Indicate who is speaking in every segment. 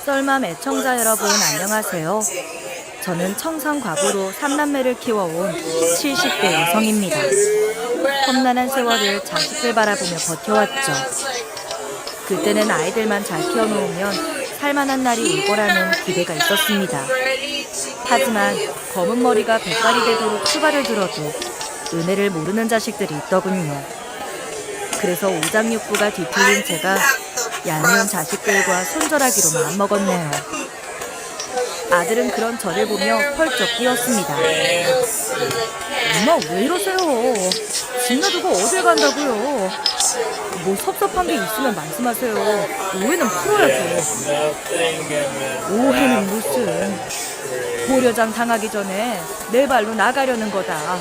Speaker 1: 썰맘 애청자 여러분 안녕하세요. 저는 청산과부로 3남매를 키워온 70대 여성입니다. 험난한 세월을 자식들 바라보며 버텨왔죠. 그때는 아이들만 잘 키워놓으면 살만한 날이 올 거라는 기대가 있었습니다. 하지만 검은 머리가 백발이 되도록 수발을 들어도 은혜를 모르는 자식들이 있더군요. 그래서 오장육부가 뒤틀린 제가 얄미운 자식들과 손절하기로 마음먹었네요. 아들은 그런 저를 보며 펄쩍 뛰었습니다. 엄마 왜 이러세요? 집 놔두고 어딜 간다고요? 뭐 섭섭한 게 있으면 말씀하세요. 오해는 풀어야죠. 오해는 무슨. 보려장 당하기 전에 내 발로 나가려는 거다.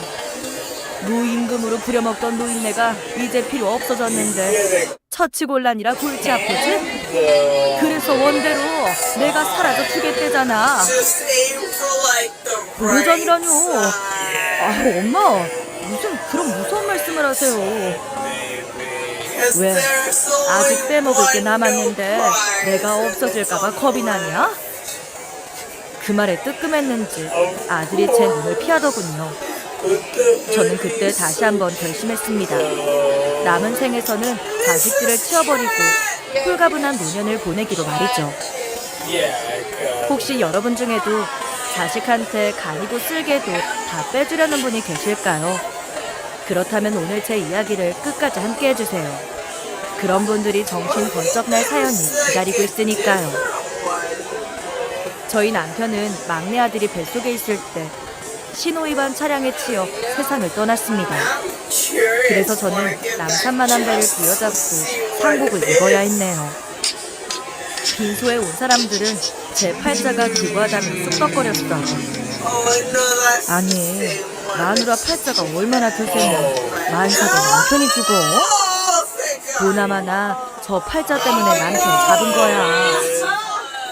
Speaker 1: 무임금으로 부려먹던 노인네가 이제 필요 없어졌는데 처치곤란이라 골치 아프지? 그래서 원대로 내가 사라져 주겠대잖아. 보려장이라뇨. 엄마 무슨 그런 무서운 말씀을 하세요. 왜? 아직 빼먹을 게 남았는데 내가 없어질까봐 겁이 나냐? 그 말에 뜨끔했는지 아들이 제 눈을 피하더군요. 저는 그때 다시 한번 결심했습니다. 남은 생에서는 자식들을 치워버리고 홀가분한 노년을 보내기로 말이죠. 혹시 여러분 중에도 자식한테 간이고 쓸개도 다 빼주려는 분이 계실까요? 그렇다면 오늘 제 이야기를 끝까지 함께 해주세요. 그런 분들이 정신 번쩍 날 사연이 기다리고 있으니까요. 저희 남편은 막내 아들이 뱃속에 있을 때 신호위반 차량에 치여 세상을 떠났습니다. 그래서 저는 남산만한 배를 부여잡고 상복을 입어야 했네요. 빈소에 온 사람들은 제 팔자가 기부하다며 쑥덕거렸어요. 아니, 마누라 팔자가 얼마나 들세면 만삭에 남편이 죽어? 보나마나 저 팔자 때문에 남편 잡은 거야.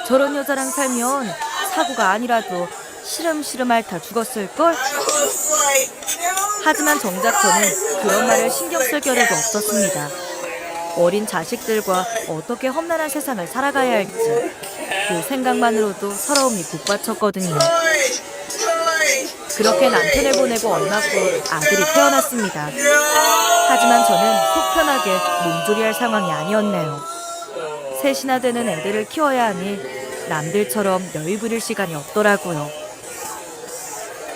Speaker 1: 저런 여자랑 살면 사고가 아니라도 시름시름 앓다 죽었을걸? 하지만 정작 저는 그런 말을 신경 쓸 겨를도 없었습니다. 어린 자식들과 어떻게 험난한 세상을 살아가야 할지 그 생각만으로도 서러움이 북받쳤거든요. 그렇게 남편을 보내고 얼마 후 아들이 태어났습니다. 하지만 저는 속 편하게 몸조리할 상황이 아니었네요. 셋이나 되는 애들을 키워야 하니 남들처럼 여유 부릴 시간이 없더라고요.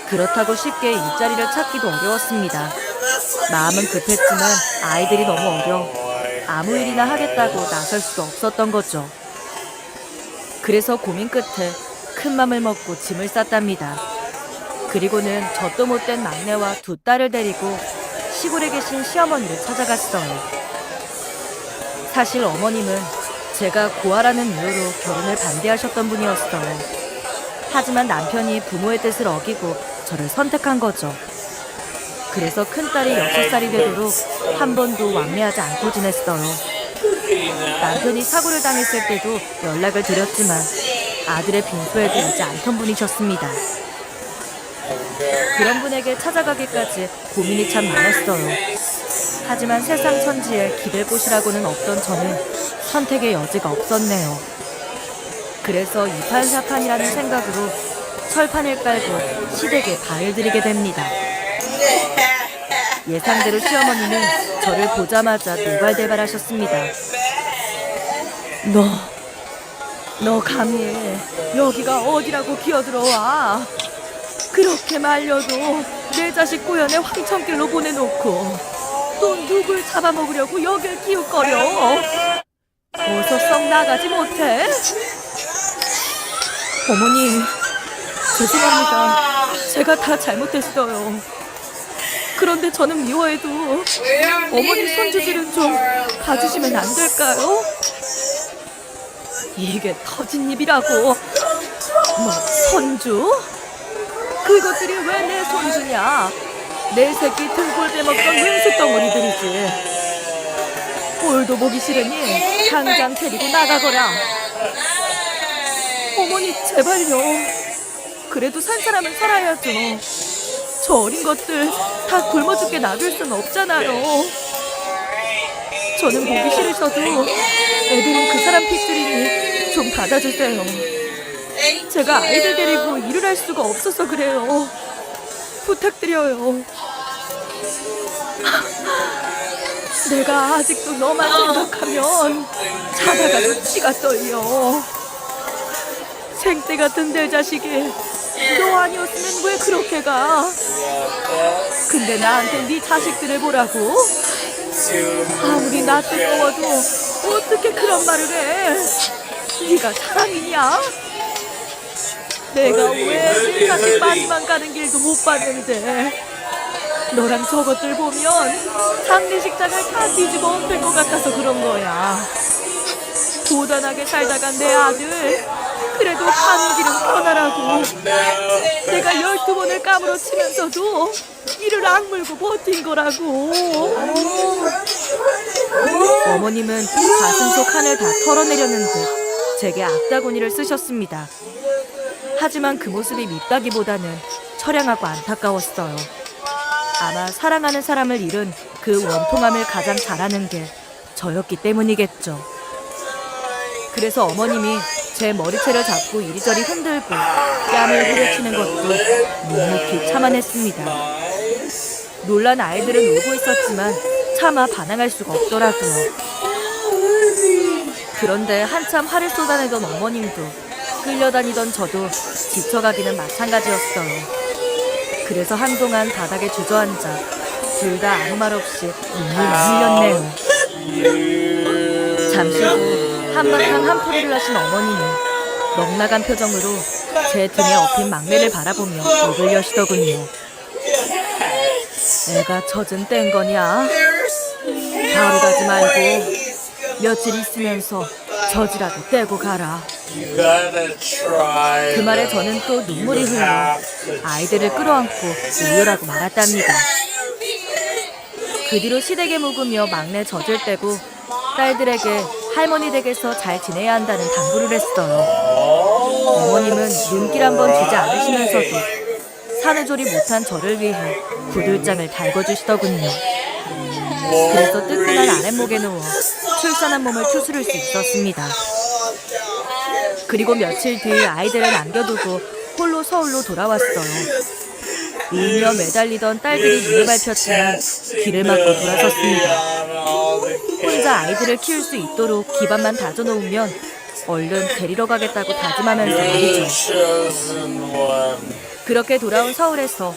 Speaker 1: 그렇다고 쉽게 일자리를 찾기도 어려웠습니다. 마음은 급했지만 아이들이 너무 어려 아무 일이나 하겠다고 나설 수도 없었던 거죠. 그래서 고민 끝에 큰 맘을 먹고 짐을 쌌답니다. 그리고는 젖도 못된 막내와 두 딸을 데리고 시골에 계신 시어머니를 찾아갔어요. 사실 어머님은 제가 고아라는 이유로 결혼을 반대하셨던 분이었어요. 하지만 남편이 부모의 뜻을 어기고 저를 선택한 거죠. 그래서 큰딸이 6살이 되도록 한 번도 왕래하지 않고 지냈어요. 남편이 사고를 당했을 때도 연락을 드렸지만 아들의 빈소에도 오지 않던 분이셨습니다. 그런 분에게 찾아가기까지 고민이 참 많았어요. 하지만 세상 천지에 기댈 곳이라고는 없던 저는 선택의 여지가 없었네요. 그래서 이판사판이라는 생각으로 철판을 깔고 시댁에 발을 들이게 됩니다. 예상대로 시어머니는 저를 보자마자 노발대발하셨습니다. 너 감히 여기가 어디라고 기어들어와? 그렇게 말려도 내 자식 고연에 황천길로 보내놓고 또 누굴 잡아먹으려고 여길 기웃거려? 어서 썩 나가지 못해? 어머니, 죄송합니다. 제가 다 잘못했어요. 그런데 저는 미워해도 어머니 손주들은 좀 봐주시면 안 될까요? 이게 터진 입이라고. 뭐 손주? 그것들이 왜 내 손주냐? 내 새끼 등골 빼먹던 왼수덩어리들이지. 꼴도 보기 싫으니 당장 데리고 나가거라. 어머니 제발요. 그래도 산 사람은 살아야죠. 저 어린 것들 다 굶어 죽게 놔둘 순 없잖아요. 저는 보기 싫으셔도 애들은 그 사람 핏줄이니 좀 받아주세요. 제가 아이들 데리고 일을 할 수가 없어서 그래요. 부탁드려요. 내가 아직도 너만 생각하면 자다가도 치가 떨려. 생떼 같은 내 자식이 너 아니었으면 왜 그렇게 가? 근데 나한테 네 자식들을 보라고? 아무리 나 뜨거워도 어떻게 그런 말을 해? 네가 사람이냐? 내가 왜 내 자식 마지막 가는 길도 못 봤는데 너랑 저것들 보면 장례식장을 다 뒤집어 엎을 것 같아서 그런 거야. 고단하게 살다간 내 아들 그래도 가는 길은 편하라고 내가 12번을 까무러치면서도 이를 악물고 버틴 거라고. 어머님은 가슴 속 한을 다 털어내려는 듯 제게 악다구니를 쓰셨습니다. 하지만 그 모습이 밉다기보다는 처량하고 안타까웠어요. 아마 사랑하는 사람을 잃은 그 원통함을 가장 잘 아는 게 저였기 때문이겠죠. 그래서 어머님이 제 머리채를 잡고 이리저리 흔들고 뺨을 후려치는 것도 묵묵히 참아냈습니다. 놀란 아이들은 울고 있었지만 차마 반항할 수가 없더라고요. 그런데 한참 화를 쏟아내던 어머님도 끌려다니던 저도 지쳐가기는 마찬가지였어요. 그래서 한동안 바닥에 주저앉아 둘 다 아무 말 없이 눈물만 흘렸네요. 잠시 후 한바탕 한풀이를 하신 어머님이 넉나간 표정으로 제 등에 엎인 막내를 바라보며 입을 여시더군요. 애가 젖은 뗀 거냐? 바로 가지 말고 며칠 있으면서 젖이라도 떼고 가라. 그 말에 저는 또 눈물이 흘러 아이들을 끌어안고 우유라고 말았답니다. 그 뒤로 시댁에 묵으며 막내 젖을 떼고 딸들에게 할머니 댁에서 잘 지내야 한다는 당부를 했어요. 어머님은 눈길 한번 주지 않으시면서도 산후조리 못한 저를 위해 구들장을 달궈주시더군요. 그래서 뜨끈한 아랫목에 누워 출산한 몸을 추스를 수 있었습니다. 그리고 며칠 뒤 아이들을 남겨두고 홀로 서울로 돌아왔어요. 울며 매달리던 딸들이 눈을 밟혔지만 길을 막고 돌아섰습니다. 혼자 아이들을 키울 수 있도록 기반만 다져놓으면 얼른 데리러 가겠다고 다짐하면서 말이죠. 그렇게 돌아온 서울에서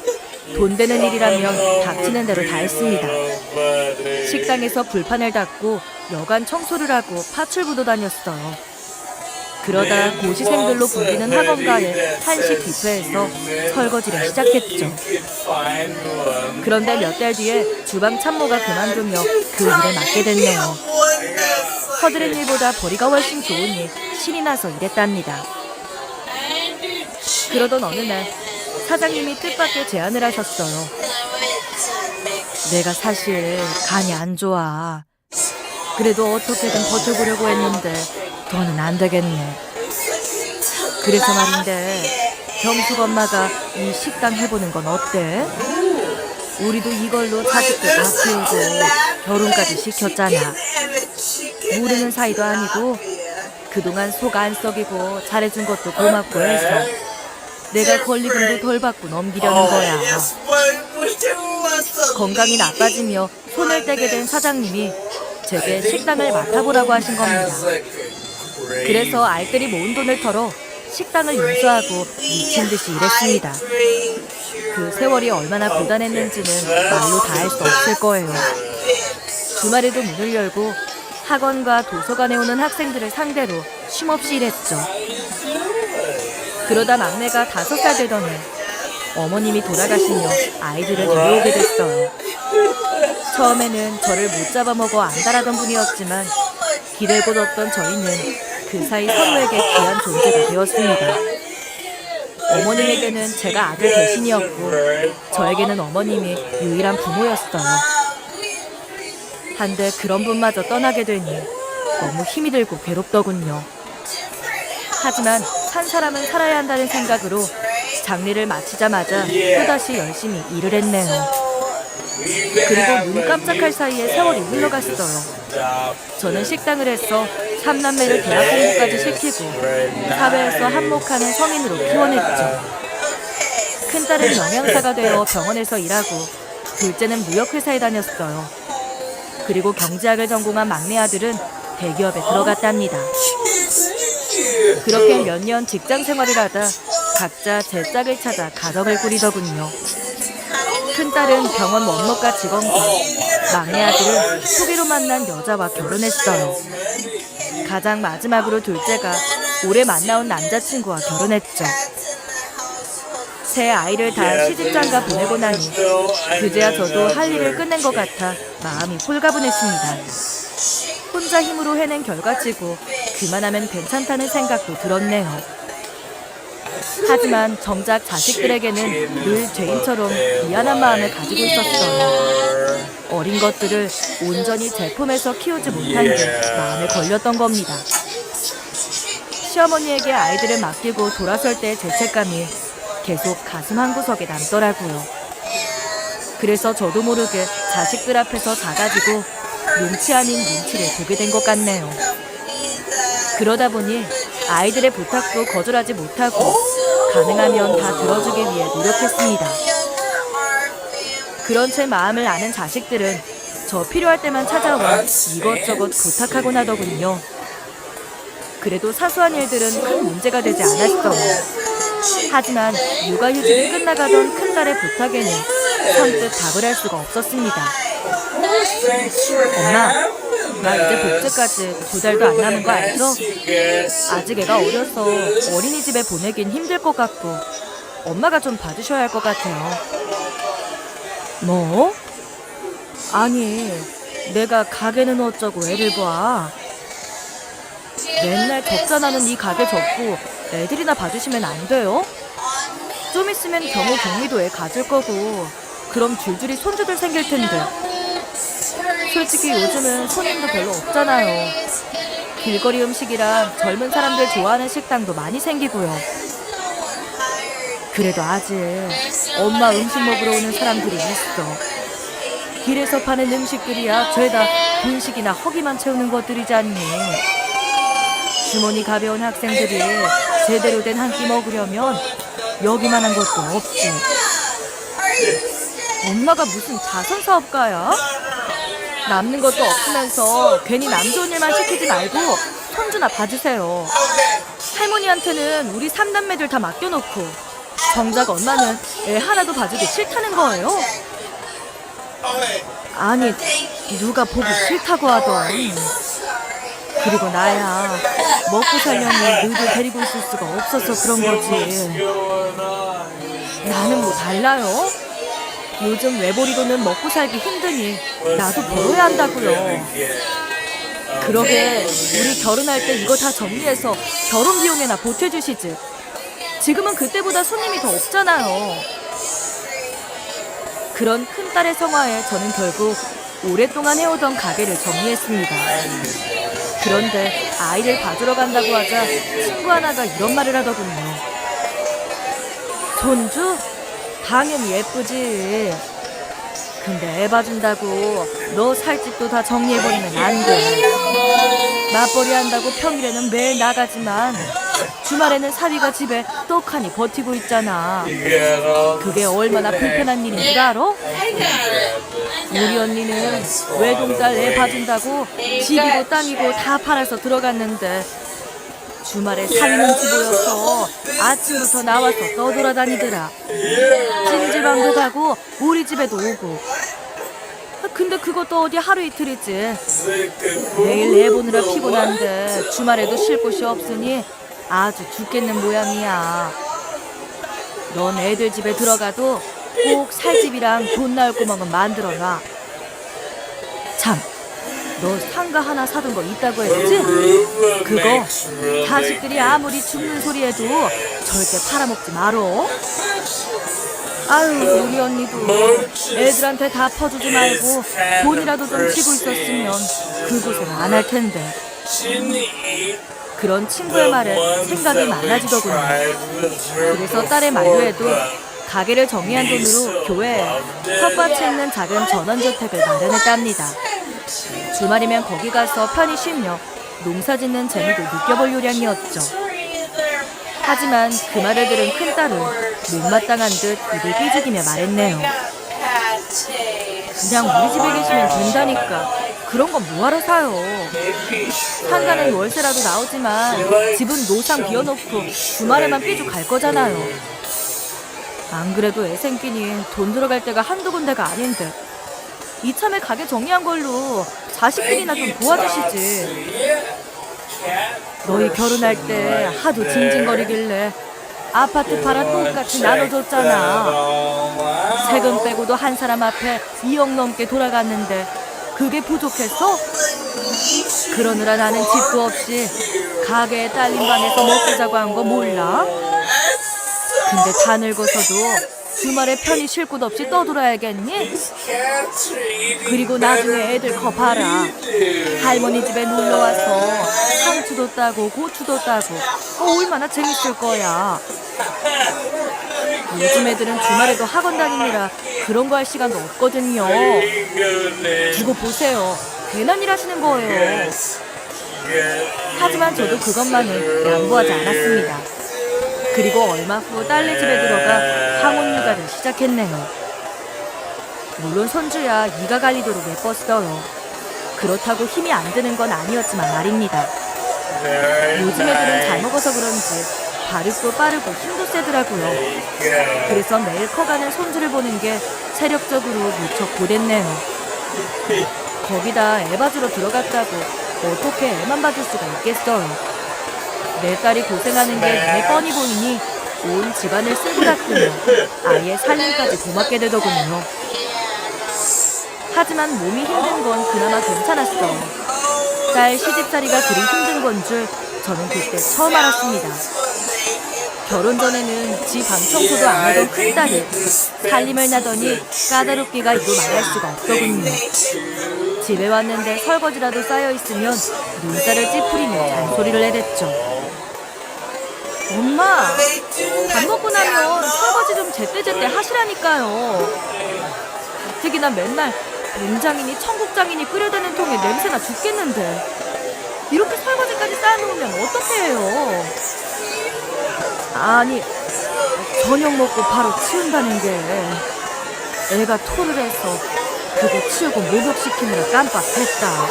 Speaker 1: 돈 되는 일이라면 닥치는 대로 다 했습니다. 식당에서 불판을 닦고 여간 청소를 하고 파출부도 다녔어요. 그러다 고시생들로 불리는 학원가의 한식 뷔페에서 설거지를 시작했죠. 그런데 몇 달 뒤에 주방 참모가 그만두며 그 일에 맡게 됐네요. 허드렛 일보다 벌이가 훨씬 좋으니 신이 나서 일했답니다. 그러던 어느 날 사장님이 뜻밖의 제안을 하셨어요. 내가 사실 간이 안 좋아. 그래도 어떻게든 버텨보려고 했는데 더는 안 되겠네. 그래서 말인데 경숙 엄마가 이 식당 해보는 건 어때? 우리도 이걸로 자식도 다 키우고 결혼까지 시켰잖아. 모르는 사이도 아니고 그동안 속 안 썩이고 잘해준 것도 고맙고 해서 내가 권리금도 덜 받고 넘기려는 거야. 건강이 나빠지며 손을 떼게 된 사장님이 제게 식당을 맡아보라고 하신 겁니다. 그래서 알뜰히 모은 돈을 털어 식당을 인수하고 미친 듯이 일했습니다. 그 세월이 얼마나 고단했는지는 말로 다 할 수 없을 거예요. 주말에도 문을 열고 학원과 도서관에 오는 학생들을 상대로 쉼없이 일했죠. 그러다 막내가 5살 되던 해 어머님이 돌아가시며 아이들을 데려오게 됐어요. 처음에는 저를 못 잡아먹어 안달하던 분이었지만 기대고 뒀던 저희는 그 사이 서로에게 귀한 존재가 되었습니다. 어머님에게는 제가 아들 대신이었고 저에게는 어머님이 유일한 부모였어요. 한데 그런 분마저 떠나게 되니 너무 힘이 들고 괴롭더군요. 하지만 산 사람은 살아야 한다는 생각으로 장례를 마치자마자 또다시 열심히 일을 했네요. 그리고 눈 깜짝할 사이에 세월이 흘러갔어요. 저는 식당을 해서 삼남매를 대학 공부까지 시키고 사회에서 한몫하는 성인으로 키워냈죠. 큰딸은 영양사가 되어 병원에서 일하고 둘째는 무역회사에 다녔어요. 그리고 경제학을 전공한 막내 아들은 대기업에 들어갔답니다. 그렇게 몇 년 직장 생활을 하다 각자 제 짝을 찾아 가정을 꾸리더군요. 큰딸은 병원 원무과 직원과 막내 아들은 소개로 만난 여자와 결혼했어요. 가장 마지막으로 둘째가 올해 만나온 남자친구와 결혼했죠. 새 아이를 다 시집장가 보내고 나니 그제야 저도 할 일을 끝낸 것 같아 마음이 홀가분했습니다. 혼자 힘으로 해낸 결과치고 그만하면 괜찮다는 생각도 들었네요. 하지만 정작 자식들에게는 늘 죄인처럼 미안한 마음을 가지고 있었어요. 어린 것들을 온전히 제 품에서 키우지 못한 게 마음에 걸렸던 겁니다. 시어머니에게 아이들을 맡기고 돌아설 때의 죄책감이 계속 가슴 한구석에 남더라고요. 그래서 저도 모르게 자식들 앞에서 작아지고 눈치 아닌 눈치를 보게 된 것 같네요. 그러다 보니 아이들의 부탁도 거절하지 못하고 가능하면 다 들어주기 위해 노력했습니다. 그런 제 마음을 아는 자식들은 저 필요할 때만 찾아와 이것저것 부탁하곤 하더군요. 그래도 사소한 일들은 큰 문제가 되지 않았어요. 하지만 육아휴직이 끝나가던 큰딸의 부탁에는 선뜻 답을 할 수가 없었습니다. 엄마, 나 이제 복직까지 2달도 안 남은 거 알죠? 아직 애가 어려서 어린이집에 보내긴 힘들 것 같고 엄마가 좀 봐주셔야 할 것 같아요. 뭐? 아니, 내가 가게는 어쩌고 애를 봐. 맨날 적자 나는 이 가게 접고 애들이나 봐주시면 안 돼요? 좀 있으면 경호 경리도 애 가질 거고 그럼 줄줄이 손주들 생길 텐데. 솔직히 요즘은 손님도 별로 없잖아요. 길거리 음식이랑 젊은 사람들 좋아하는 식당도 많이 생기고요. 그래도 아직 엄마 음식 먹으러 오는 사람들이 있어. 길에서 파는 음식들이야 죄다 분식이나 허기만 채우는 것들이지 않니. 주머니 가벼운 학생들이 제대로 된 한 끼 먹으려면 여기만한 것도 없지. 엄마가 무슨 자선사업가야? 남는 것도 없으면서 괜히 남 좋은 일만 시키지 말고 손주나 봐주세요. 할머니한테는 우리 3남매들 다 맡겨놓고 정작 엄마는 애 하나도 봐주기 싫다는 거예요? 아니, 누가 보기 싫다고 하던. 그리고 나야 먹고 살려니 너희들 데리고 있을 수가 없어서 그런 거지. 나는 뭐 달라요? 요즘 외벌이로는 먹고 살기 힘드니 나도 벌어야 한다고요. 그러게 우리 결혼할 때 이거 다 정리해서 결혼 비용에나 보태주시지. 지금은 그때보다 손님이 더 없잖아요. 그런 큰딸의 성화에 저는 결국 오랫동안 해오던 가게를 정리했습니다. 그런데 아이를 봐주러 간다고 하자 친구 하나가 이런 말을 하더군요. 손주? 당연히 예쁘지. 근데 애 봐준다고 너 살집도 다 정리해버리면 안 돼. 맞벌이 한다고 평일에는 매일 나가지만 주말에는 사위가 집에 떡하니 버티고 있잖아. 그게 얼마나 불편한 일인 줄 알아? 우리 언니는 외동딸 애 봐준다고 집이고 땅이고 다 팔아서 들어갔는데 주말에 사위 눈치 보여서 아침부터 나와서 떠돌아다니더라. 찜질방도 가고 우리 집에도 오고. 근데 그것도 어디 하루 이틀이지. 매일 애 보느라 피곤한데 주말에도 쉴 곳이 없으니 아주 죽겠는 모양이야. 넌 애들 집에 들어가도 꼭 살집이랑 돈 나올 구멍은 만들어놔. 참, 너 상가 하나 사둔 거 있다고 했지? 그거 자식들이 아무리 죽는 소리 해도 절대 팔아먹지 말어. 아유, 우리 언니도 애들한테 다 퍼주지 말고 돈이라도 좀 쥐고 있었으면 그 고생 안 할 텐데. 그런 친구의 말에 생각이 많아지더군요. 그래서 딸의 만류에도 가게를 정리한 돈으로 교회에 텃밭이 있는 작은 전원주택을 마련했답니다. 주말이면 거기 가서 편히 쉬며 농사 짓는 재미도 느껴볼 요량이었죠. 하지만 그 말을 들은 큰딸은 못마땅한 듯 입을 삐죽이며 말했네요. 그냥 우리 집에 계시면 된다니까. 그런 건 뭐하러 사요. 상가는 월세라도 나오지만 집은 노상 비워놓고 주말에만 삐죽 갈 거잖아요. 안 그래도 애생끼니 돈 들어갈 데가 한두 군데가 아닌데 이참에 가게 정리한 걸로 자식들이나 좀 도와주시지. 너희 결혼할 때 하도 징징거리길래 아파트 팔아 똑같이 나눠줬잖아. 세금 빼고도 한 사람 앞에 2억 넘게 돌아갔는데 그게 부족했어? 그러느라 나는 집도 없이 가게에 딸린 방에서 먹고 자고 한 거 몰라? 근데 다 늙어서도 주말에 편히 쉴 곳 없이 떠돌아야겠니? 그리고 나중에 애들 거 봐라. 할머니 집에 놀러와서 상추도 따고 고추도 따고 얼마나 재밌을 거야. 요즘 애들은 주말에도 학원 다니느라 그런 거 할 시간도 없거든요. 두고 보세요. 괜한 일 하시는 거예요. 하지만 저도 그것만은 양보하지 않았습니다. 그리고 얼마 후 딸네 집에 들어가 황혼 육아를 시작했네요. 물론 손주야 이가 갈리도록 예뻤어요. 그렇다고 힘이 안 드는 건 아니었지만 말입니다. 요즘 애들은 잘 먹어서 그런지 발육도 빠르고 힘도 세더라고요. 그래서 매일 커가는 손주를 보는 게 체력적으로 무척 고됐네요. 거기다 애 봐주러 들어갔다고 어떻게 애만 봐줄 수가 있겠어요. 내 딸이 고생하는 게 눈에 뻔히 보이니 온 집안을 쓸고 닦으며 아이의 살림까지 고맙게 되더군요. 하지만 몸이 힘든 건 그나마 괜찮았어. 딸 시집살이가 그리 힘든 건 줄 저는 그때 처음 알았습니다. 결혼 전에는 집 방 청소도 안 하던 큰딸이 살림을 나더니 까다롭기가 이루 말할 수가 없더군요. 집에 왔는데 설거지라도 쌓여있으면 눈살을 찌푸리며 잔소리를 내댔죠. 엄마, 밥 먹고 나면 설거지 좀 제때제때 하시라니까요. 가뜩이나 맨날 냉장이니 청국장이니 끓여대는 통에 냄새나 죽겠는데 이렇게 설거지까지 쌓아놓으면 어떻게 해요? 아니, 저녁 먹고 바로 치운다는 게 애가 토를 해서 그거 치우고 목욕시키느라 깜빡했다.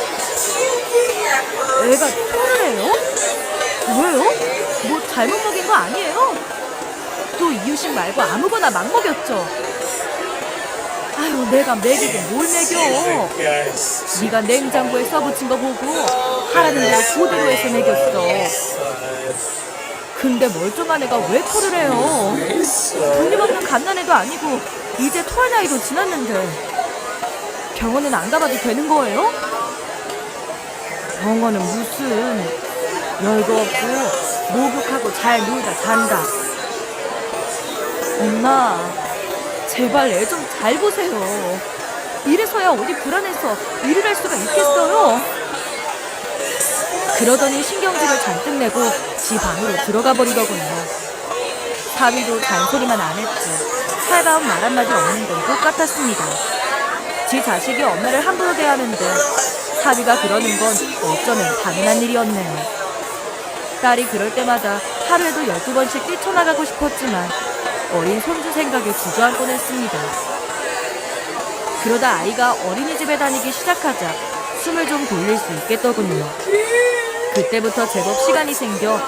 Speaker 1: 애가 토를 해요? 왜요? 뭐 잘못 먹인 거 아니에요? 또 이유식 말고 아무거나 막 먹였죠. 아유, 내가 먹이긴 뭘 먹여. 네가 냉장고에 써붙인 거 보고 하라는 대로 그대로 해서 먹였어. 근데 멀쩡한 애가 왜 토를 해요? 독립없는 갓난애도 아니고 이제 토할 나이도 지났는데 병원은 안 가봐도 되는 거예요? 병원은 무슨, 열도 없고 목욕하고 잘 놀다 잔다. 엄마, 제발 애 좀 잘 보세요. 이래서야 어디 불안해서 일을 할 수가 있겠어요? 그러더니 신경질을 잔뜩 내고 지 방으로 들어가 버리더군요. 사위도 잔소리만 안 했지 살가운 말 한마디 없는 건 똑같았습니다. 지 자식이 엄마를 함부로 대하는데 사위가 그러는 건 어쩌면 당연한 일이었네요. 딸이 그럴 때마다 하루에도 12번씩 뛰쳐나가고 싶었지만 어린 손주 생각에 주저앉곤 했습니다. 그러다 아이가 어린이집에 다니기 시작하자 숨을 좀 돌릴 수 있겠더군요. 그때부터 제법 시간이 생겨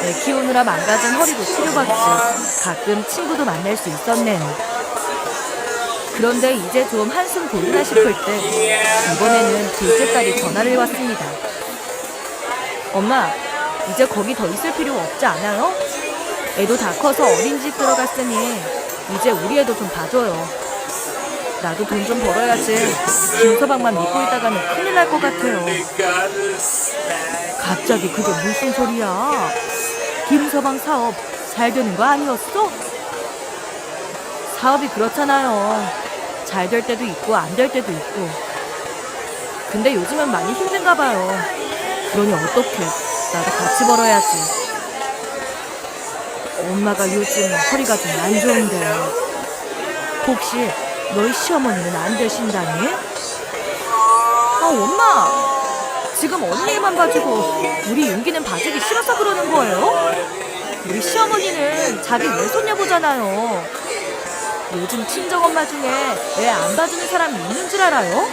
Speaker 1: 애 키우느라 망가진 허리도 치료받지 가끔 친구도 만날 수 있었네요. 그런데 이제 좀 한숨 돌리나 싶을 때 이번에는 둘째 딸이 전화를 왔습니다. 엄마, 이제 거기 더 있을 필요 없지 않아요? 애도 다 커서 어린이집 들어갔으니 이제 우리 애도 좀 봐줘요. 나도 돈 좀 벌어야지 김서방만 믿고 있다가는 큰일 날 것 같아요. 갑자기 그게 무슨 소리야? 김서방 사업 잘 되는 거 아니었어? 사업이 그렇잖아요. 잘 될 때도 있고 안 될 때도 있고. 근데 요즘은 많이 힘든가 봐요. 그러니 어떡해. 나도 같이 벌어야지. 엄마가 요즘 허리가 좀 안 좋은데 혹시 너희 시어머니는 안 되신다니? 아, 엄마! 지금 언니만 봐주고 우리 윤기는 봐주기 싫어서 그러는 거예요? 우리 시어머니는 자기 외손녀 보잖아요. 요즘 친정엄마 중에 애 안 봐주는 사람이 있는 줄 알아요?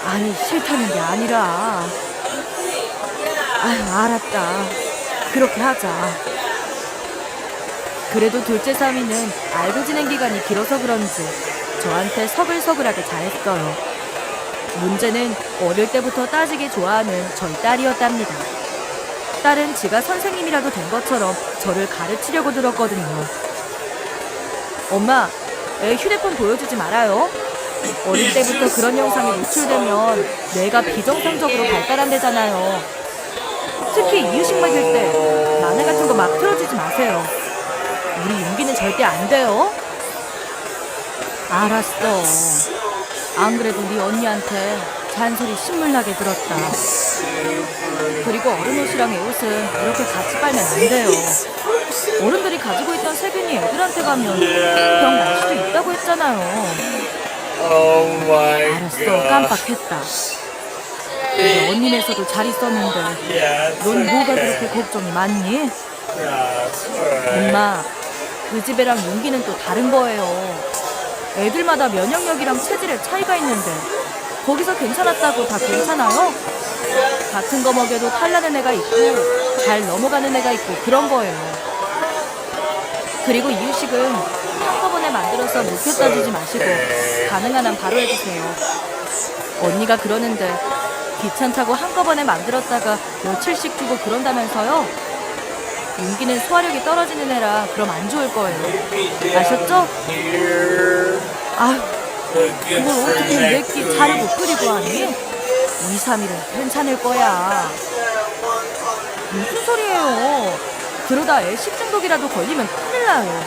Speaker 1: 아니, 싫다는 게 아니라. 아유, 알았다. 그렇게 하자. 그래도 둘째 사위는 알고 지낸 기간이 길어서 그런지 저한테 서글서글하게 잘했어요. 문제는 어릴 때부터 따지게 좋아하는 저희 딸이었답니다. 딸은 지가 선생님이라도 된 것처럼 저를 가르치려고 들었거든요. 엄마, 애 휴대폰 보여주지 말아요. 어릴 때부터 그런 영상에 노출되면 뇌가 비정상적으로 발달한대잖아요. 특히 이유식 먹일 때 만화 같은 거 막 틀어주지 마세요. 우리 윤기는 절대 안 돼요. 알았어. 안 그래도 네 언니한테 잔소리 신물나게 들었다. 그리고 어른 옷이랑 애 옷은 이렇게 같이 빨면 안 돼요. 어른들이 가지고 있던 세균이 애들한테 가면 병 날 수도 있다고 했잖아요. 알았어, 깜빡했다. 우리 언니네서도 잘 있었는데 넌 뭐가 그렇게 걱정이 많니? 엄마, 그 집애랑 윤기는 또 다른 거예요. 애들마다 면역력이랑 체질에 차이가 있는데 거기서 괜찮았다고 다 괜찮아요? 같은 거 먹여도 탈나는 애가 있고 잘 넘어가는 애가 있고 그런 거예요. 그리고 이유식은 한꺼번에 만들어서 묵혔다 주지 마시고 가능한 한 바로 해주세요. 언니가 그러는데 귀찮다고 한꺼번에 만들었다가 며칠씩 두고 그런다면서요? 윤기는 소화력이 떨어지는 애라 그럼 안 좋을 거예요. 아셨죠? 아휴, 그걸 어떻게 내끼 자르고 끓이고 하니? 2, 3일은 괜찮을 거야. 무슨 소리예요? 그러다 애 식중독이라도 걸리면 큰일 나요.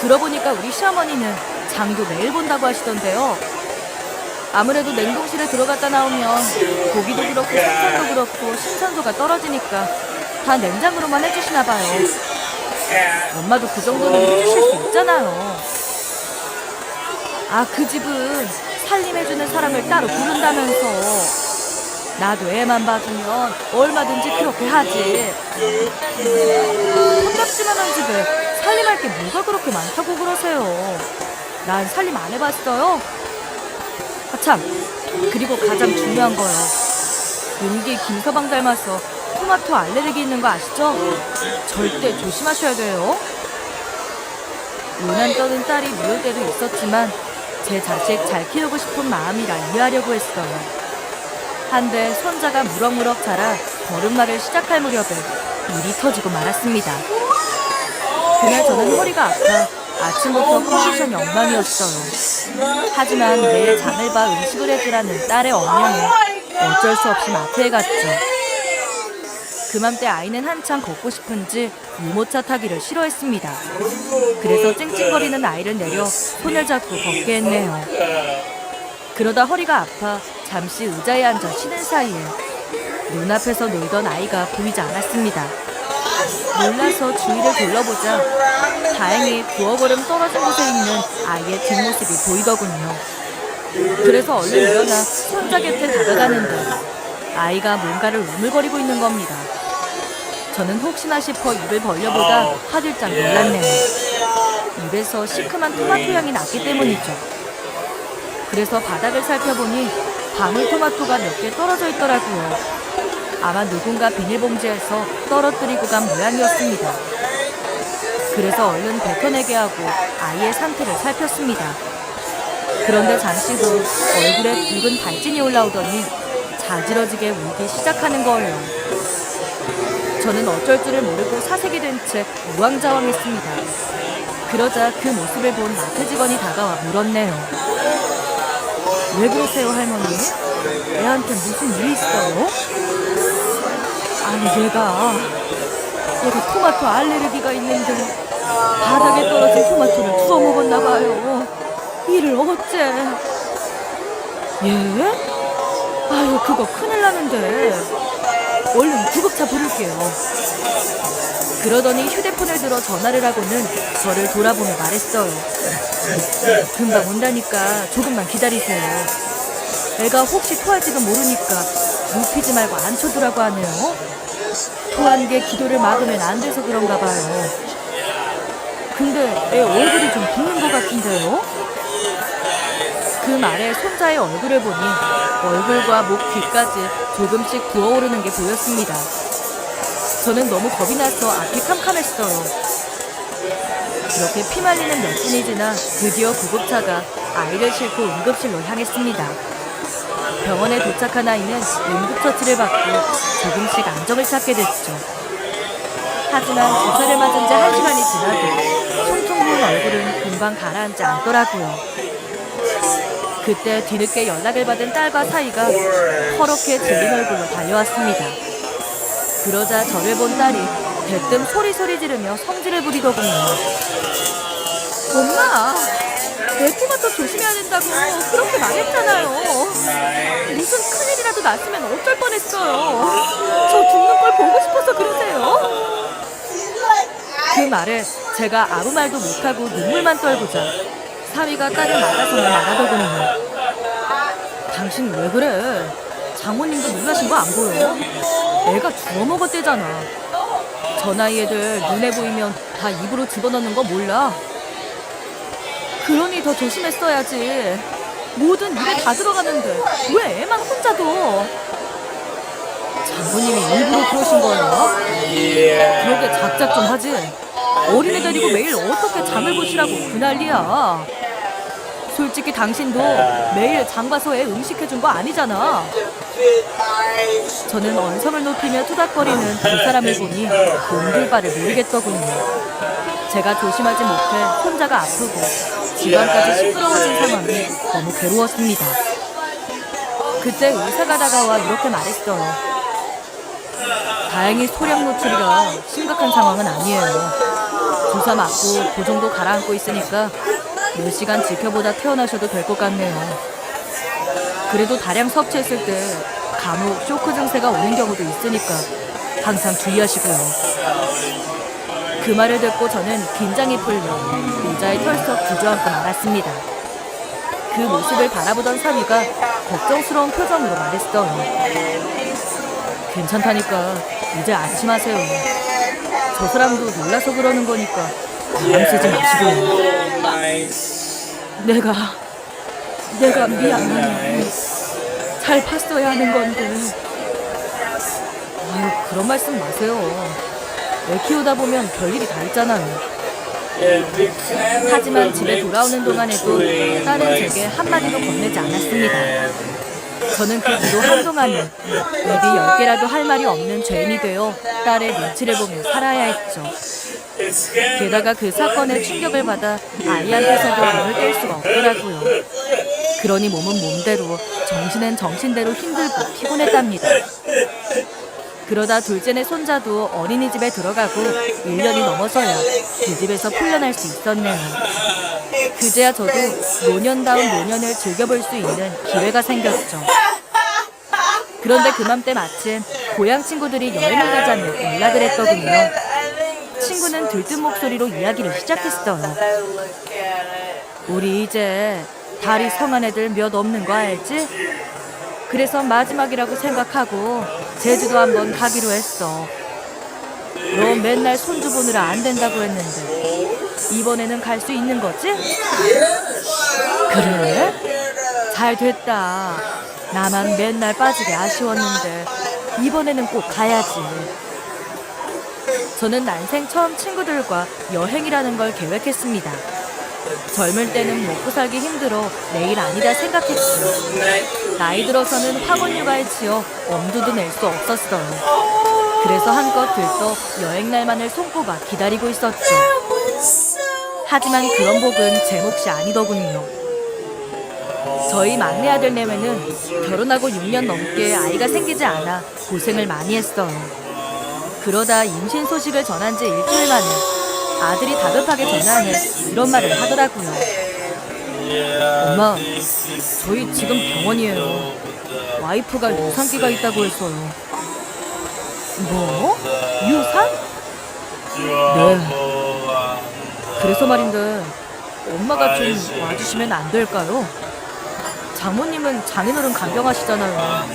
Speaker 1: 들어보니까 우리 시어머니는 장도 매일 본다고 하시던데요. 아무래도 냉동실에 들어갔다 나오면 고기도 그렇고 생선도 그렇고 신선도가 떨어지니까 다 냉장으로만 해주시나 봐요. 엄마도 그 정도는 해주실 수 있잖아요. 아, 그 집은 살림해주는 사람을 따로 부른다면서. 나도 애만 봐주면 얼마든지 그렇게 하지. 혼잡지만한 집에 살림할 게 뭐가 그렇게 많다고 그러세요. 난 살림 안 해봤어요. 아, 참, 그리고 가장 중요한 거요. 윤기 김서방 닮아서 토마토 알레르기 있는 거 아시죠? 절대 조심하셔야 돼요. 요난 떠는 딸이 미울 때도 있었지만 제 자식 잘 키우고 싶은 마음이라 이해하려고 했어요. 한데 손자가 무럭무럭 자라 걸음마를 시작할 무렵에 일이 터지고 말았습니다. 그날 저는 허리가 아파 아침부터 컨디션이 엉망이었어요. 하지만 매일 잠을 봐 음식을 해주라는 딸의 엄명에 어쩔 수 없이 마트에 갔죠. 그맘때 아이는 한창 걷고 싶은지 유모차 타기를 싫어했습니다. 그래서 찡찡거리는 아이를 내려 손을 잡고 걷게 했네요. 그러다 허리가 아파 잠시 의자에 앉아 쉬는 사이에 눈앞에서 놀던 아이가 보이지 않았습니다. 놀라서 주위를 둘러보자 다행히 두어 걸음 떨어진 곳에 있는 아이의 뒷모습이 보이더군요. 그래서 얼른 일어나 손자 곁에 다가가는데 아이가 뭔가를 우물거리고 있는 겁니다. 저는 혹시나 싶어 입을 벌려보다 화들짝 놀랐네요. 입에서 시큼한 토마토 향이 났기 때문이죠. 그래서 바닥을 살펴보니 방울토마토가 몇 개 떨어져 있더라고요. 아마 누군가 비닐봉지에서 떨어뜨리고 간 모양이었습니다. 그래서 얼른 뱉어내게 하고 아이의 상태를 살폈습니다. 그런데 잠시 후 얼굴에 붉은 발진이 올라오더니 자지러지게 울기 시작하는 거예요. 저는 어쩔 줄을 모르고 사색이 된 채 우왕좌왕했습니다. 그러자 그 모습을 본 마트 직원이 다가와 물었네요. 왜 그러세요, 할머니? 애한테 무슨 일이 있어요? 아니, 얘가 토마토 알레르기가 있는데 바닥에 떨어진 토마토를 주워 먹었나 봐요. 이를 어째? 예? 아유, 그거 큰일 나는데. 얼른 구급차 부를게요. 그러더니 휴대폰을 들어 전화를 하고는 저를 돌아보며 말했어요. 금방 온다니까 조금만 기다리세요. 애가 혹시 토할지도 모르니까 눕히지 말고 앉혀두라고 하네요. 토한 게 기도를 막으면 안 돼서 그런가 봐요. 근데 애 얼굴이 좀 붓는 것 같은데요? 그 말에 손자의 얼굴을 보니 얼굴과 목 뒤까지 조금씩 부어오르는 게 보였습니다. 저는 너무 겁이 나서 앞이 캄캄했어요. 이렇게 피 말리는 몇 분이 지나 드디어 구급차가 아이를 싣고 응급실로 향했습니다. 병원에 도착한 아이는 응급처치를 받고 조금씩 안정을 찾게 됐죠. 하지만 주사를 맞은 지 1시간이 지나도 통통 부은 얼굴은 금방 가라앉지 않더라고요. 그때 뒤늦게 연락을 받은 딸과 사이가 허렇게 질린 얼굴로 달려왔습니다. 그러자 저를 본 딸이 대뜸 소리 지르며 성질을 부리더군요. 엄마! 내 토마토 조심해야 된다고 그렇게 말했잖아요. 무슨 큰일이라도 났으면 어쩔 뻔했어요. 저 죽는 걸 보고 싶어서 그러세요? 그 말을 제가 아무 말도 못하고 눈물만 떨구자 사위가 딸을 맞아서는 말하더군요. 당신 왜 그래? 장모님도 놀라신 거 안 보여? 애가 주워먹었대잖아. 저 나이 애들 눈에 보이면 다 입으로 집어넣는 거 몰라? 그러니 더 조심했어야지. 뭐든 입에 다 들어가는데 왜 애만 혼자 둬? 장모님이 일부러 그러신 거예요? 그러게 작작 좀 하지. 어린애 데리고 매일 어떻게 잠을 보시라고 그 난리야. 솔직히 당신도 매일 장 봐서 애 음식해준 거 아니잖아. 저는 언성을 높이며 투닥거리는 그 사람을 보니 몸둘 바를 모르겠더군요. 제가 조심하지 못해 손자가 아프고 집안까지 시끄러워진 상황이 너무 괴로웠습니다. 그때 의사가 다가와 이렇게 말했어요. 다행히 소량 노출이라 심각한 상황은 아니에요. 주사 맞고 보종도 가라앉고 있으니까 몇 시간 지켜보다 퇴원하셔도 될 것 같네요. 그래도 다량 섭취했을 때 간혹 쇼크 증세가 오는 경우도 있으니까 항상 주의하시고요. 그 말을 듣고 저는 긴장이 풀려 의자에 털썩 주저앉고 말았습니다. 그 모습을 바라보던 사위가 걱정스러운 표정으로 말했어요. 괜찮다니까 이제 안심하세요. 저 사람도 놀라서 그러는 거니까 마음 쓰지 마시고요. 내가 미안하네. 잘 봤어야 하는 건데. 아유, 그런 말씀 마세요. 애 키우다 보면 별일이 다 있잖아요. 하지만 집에 돌아오는 동안에도 딸은 제게 한마디도 건네지 않았습니다. 저는 그 뒤로 한동안은 입이 10개라도 할 말이 없는 죄인이 되어 딸의 눈치를 보며 살아야 했죠. 게다가 그 사건에 충격을 받아 아이한테서도 눈을 뗄 수가 없더라고요. 그러니 몸은 몸대로, 정신은 정신대로 힘들고 피곤했답니다. 그러다 둘째네 손자도 어린이집에 들어가고 1년이 넘어서야 그 집에서 풀려날 수 있었네요. 그제야 저도 노년다운 노년을 즐겨볼 수 있는 기회가 생겼죠. 그런데 그맘때 마침 고향 친구들이 여행을 가자며 연락을 했더군요. 친구는 들뜬 목소리로 이야기를 시작했어요. 우리 이제 다리 성한 애들 몇 없는 거 알지? 그래서 마지막이라고 생각하고 제주도 한번 가기로 했어. 너 맨날 손주 보느라 안 된다고 했는데 이번에는 갈 수 있는 거지? 그래? 잘 됐다. 나만 맨날 빠지게 아쉬웠는데 이번에는 꼭 가야지. 저는 난생 처음 친구들과 여행이라는 걸 계획했습니다. 젊을 때는 먹고 살기 힘들어 내일 아니다 생각했죠. 나이 들어서는 학원 육아에 치여 엄두도 낼 수 없었어요. 그래서 한껏 들떠 여행 날만을 손꼽아 기다리고 있었죠. 하지만 그런 복은 제 몫이 아니더군요. 저희 막내 아들 내외는 결혼하고 6년 넘게 아이가 생기지 않아 고생을 많이 했어요. 그러다 임신 소식을 전한 지 일주일 만에 아들이 다급하게 전화해 이런 말을 하더라고요. 엄마, 저희 지금 병원이에요. 와이프가 유산기가 있다고 했어요. 뭐? 유산? 네. 그래서 말인데 엄마가 좀 와주시면 안 될까요? 장모님은 장인어른 간병하시잖아요.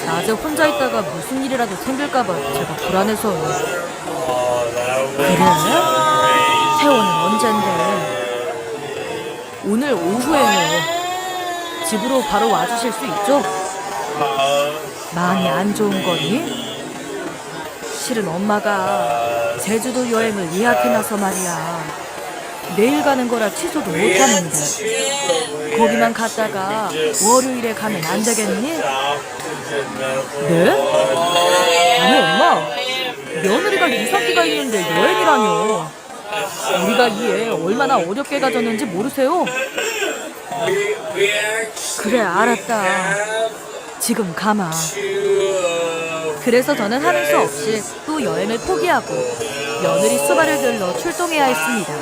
Speaker 1: 낮에 혼자 있다가 무슨 일이라도 생길까봐 제가 불안해서요. 그래? 퇴원은 언젠데? 오늘 오후에요. 집으로 바로 와주실 수 있죠? 많이 안 좋은 거니? 실은 엄마가 제주도 여행을 예약해놔서 말이야. 내일 가는 거라 취소도 못하는데 거기만 갔다가 월요일에 가면 안 되겠니? 네? 아니 엄마, 며느리가 이삭기가 있는데 여행이라뇨. 우리가 이해 얼마나 어렵게 가졌는지 모르세요? 그래 알았다. 지금 가마. 그래서 저는 하는 수 없이 또 여행을 포기하고 며느리 수발을 들러 출동해야 했습니다.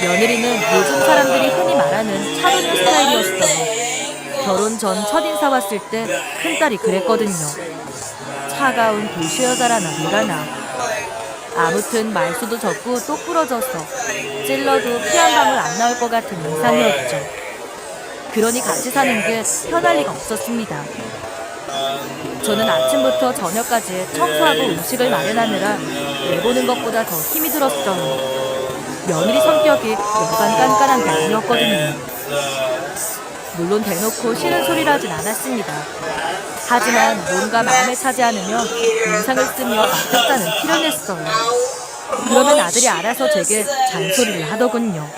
Speaker 1: 며느리는 요즘 사람들이 흔히 말하는 차도녀 스타일이었어요. 결혼 전 첫인사 왔을 때 큰딸이 그랬거든요. 차가운 도시 여자라나 뭐라나. 아무튼 말수도 적고 똑 부러져서 찔러도 피 한 방울 안 나올 것 같은 인상이었죠. 그러니 같이 사는 게 편할 리가 없었습니다. 저는 아침부터 저녁까지 청소하고 음식을 마련하느라 내보는 것보다 더 힘이 들었어요. 며느리 성격이 여간 깐깐한 게 아니었거든요. 물론 대놓고 싫은 소리를 하진 않았습니다. 하지만 뭔가 마음에 차지 않으면 인상을 쓰며 맞닥다는 티를 냈어요. 그러면 아들이 알아서 제게 잔소리를 하더군요.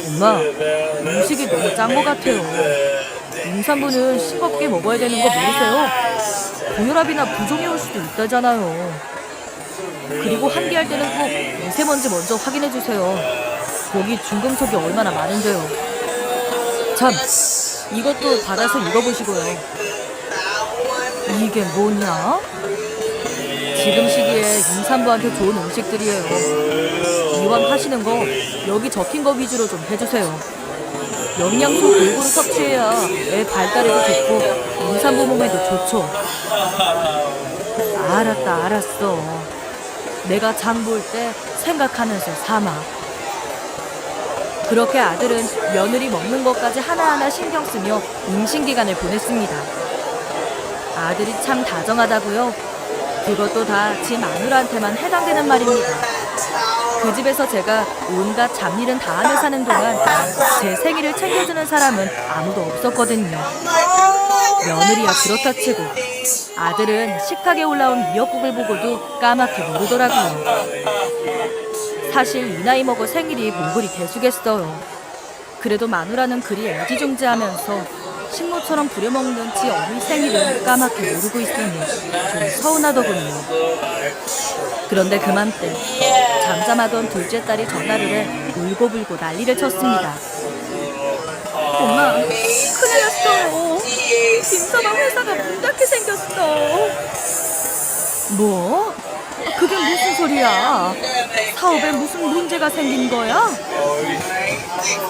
Speaker 1: 엄마, 음식이 너무 짠 것 같아요. 임산부는 싱겁게 먹어야 되는 거 모르세요? 고혈압이나 부종이 올 수도 있다잖아요. 그리고 환기할 때는 꼭 미세먼지 먼저 확인해주세요. 거기 중금속이 얼마나 많은데요. 참, 이것도 받아서 읽어보시고요. 이게 뭐냐? 지금 시기에 임산부한테 좋은 음식들이에요. 이왕 하시는 거 여기 적힌 거 위주로 좀 해주세요. 영양소 골고루 섭취해야 애 발달에도 좋고 임산부 몸에도 좋죠. 알았다 알았어. 내가 장 볼 때 생각하면서 삼아. 그렇게 아들은 며느리 먹는 것까지 하나하나 신경 쓰며 임신기간을 보냈습니다. 아들이 참 다정하다고요? 그것도 다 지 마누라한테만 해당되는 말입니다. 그 집에서 제가 온갖 잡일은 다 하며 사는 동안 제 생일을 챙겨주는 사람은 아무도 없었거든요. 며느리야 그렇다 치고 아들은 식탁에 올라온 미역국을 보고도 까맣게 모르더라고요. 사실 이 나이 먹어 생일이 몽골이 대수겠어요. 그래도 마누라는 그리 애지중지하면서 식모처럼 부려먹는 지 어미 생일은 까맣게 모르고 있으니 좀 서운하더군요. 그런데 그맘때 잠잠하던 둘째 딸이 전화를 해 울고불고 난리를 쳤습니다. 엄마, 큰일 났어요. 김서방 회사가 문 닫게 생겼어. 뭐? 그게 무슨 소리야? 사업에 무슨 문제가 생긴 거야?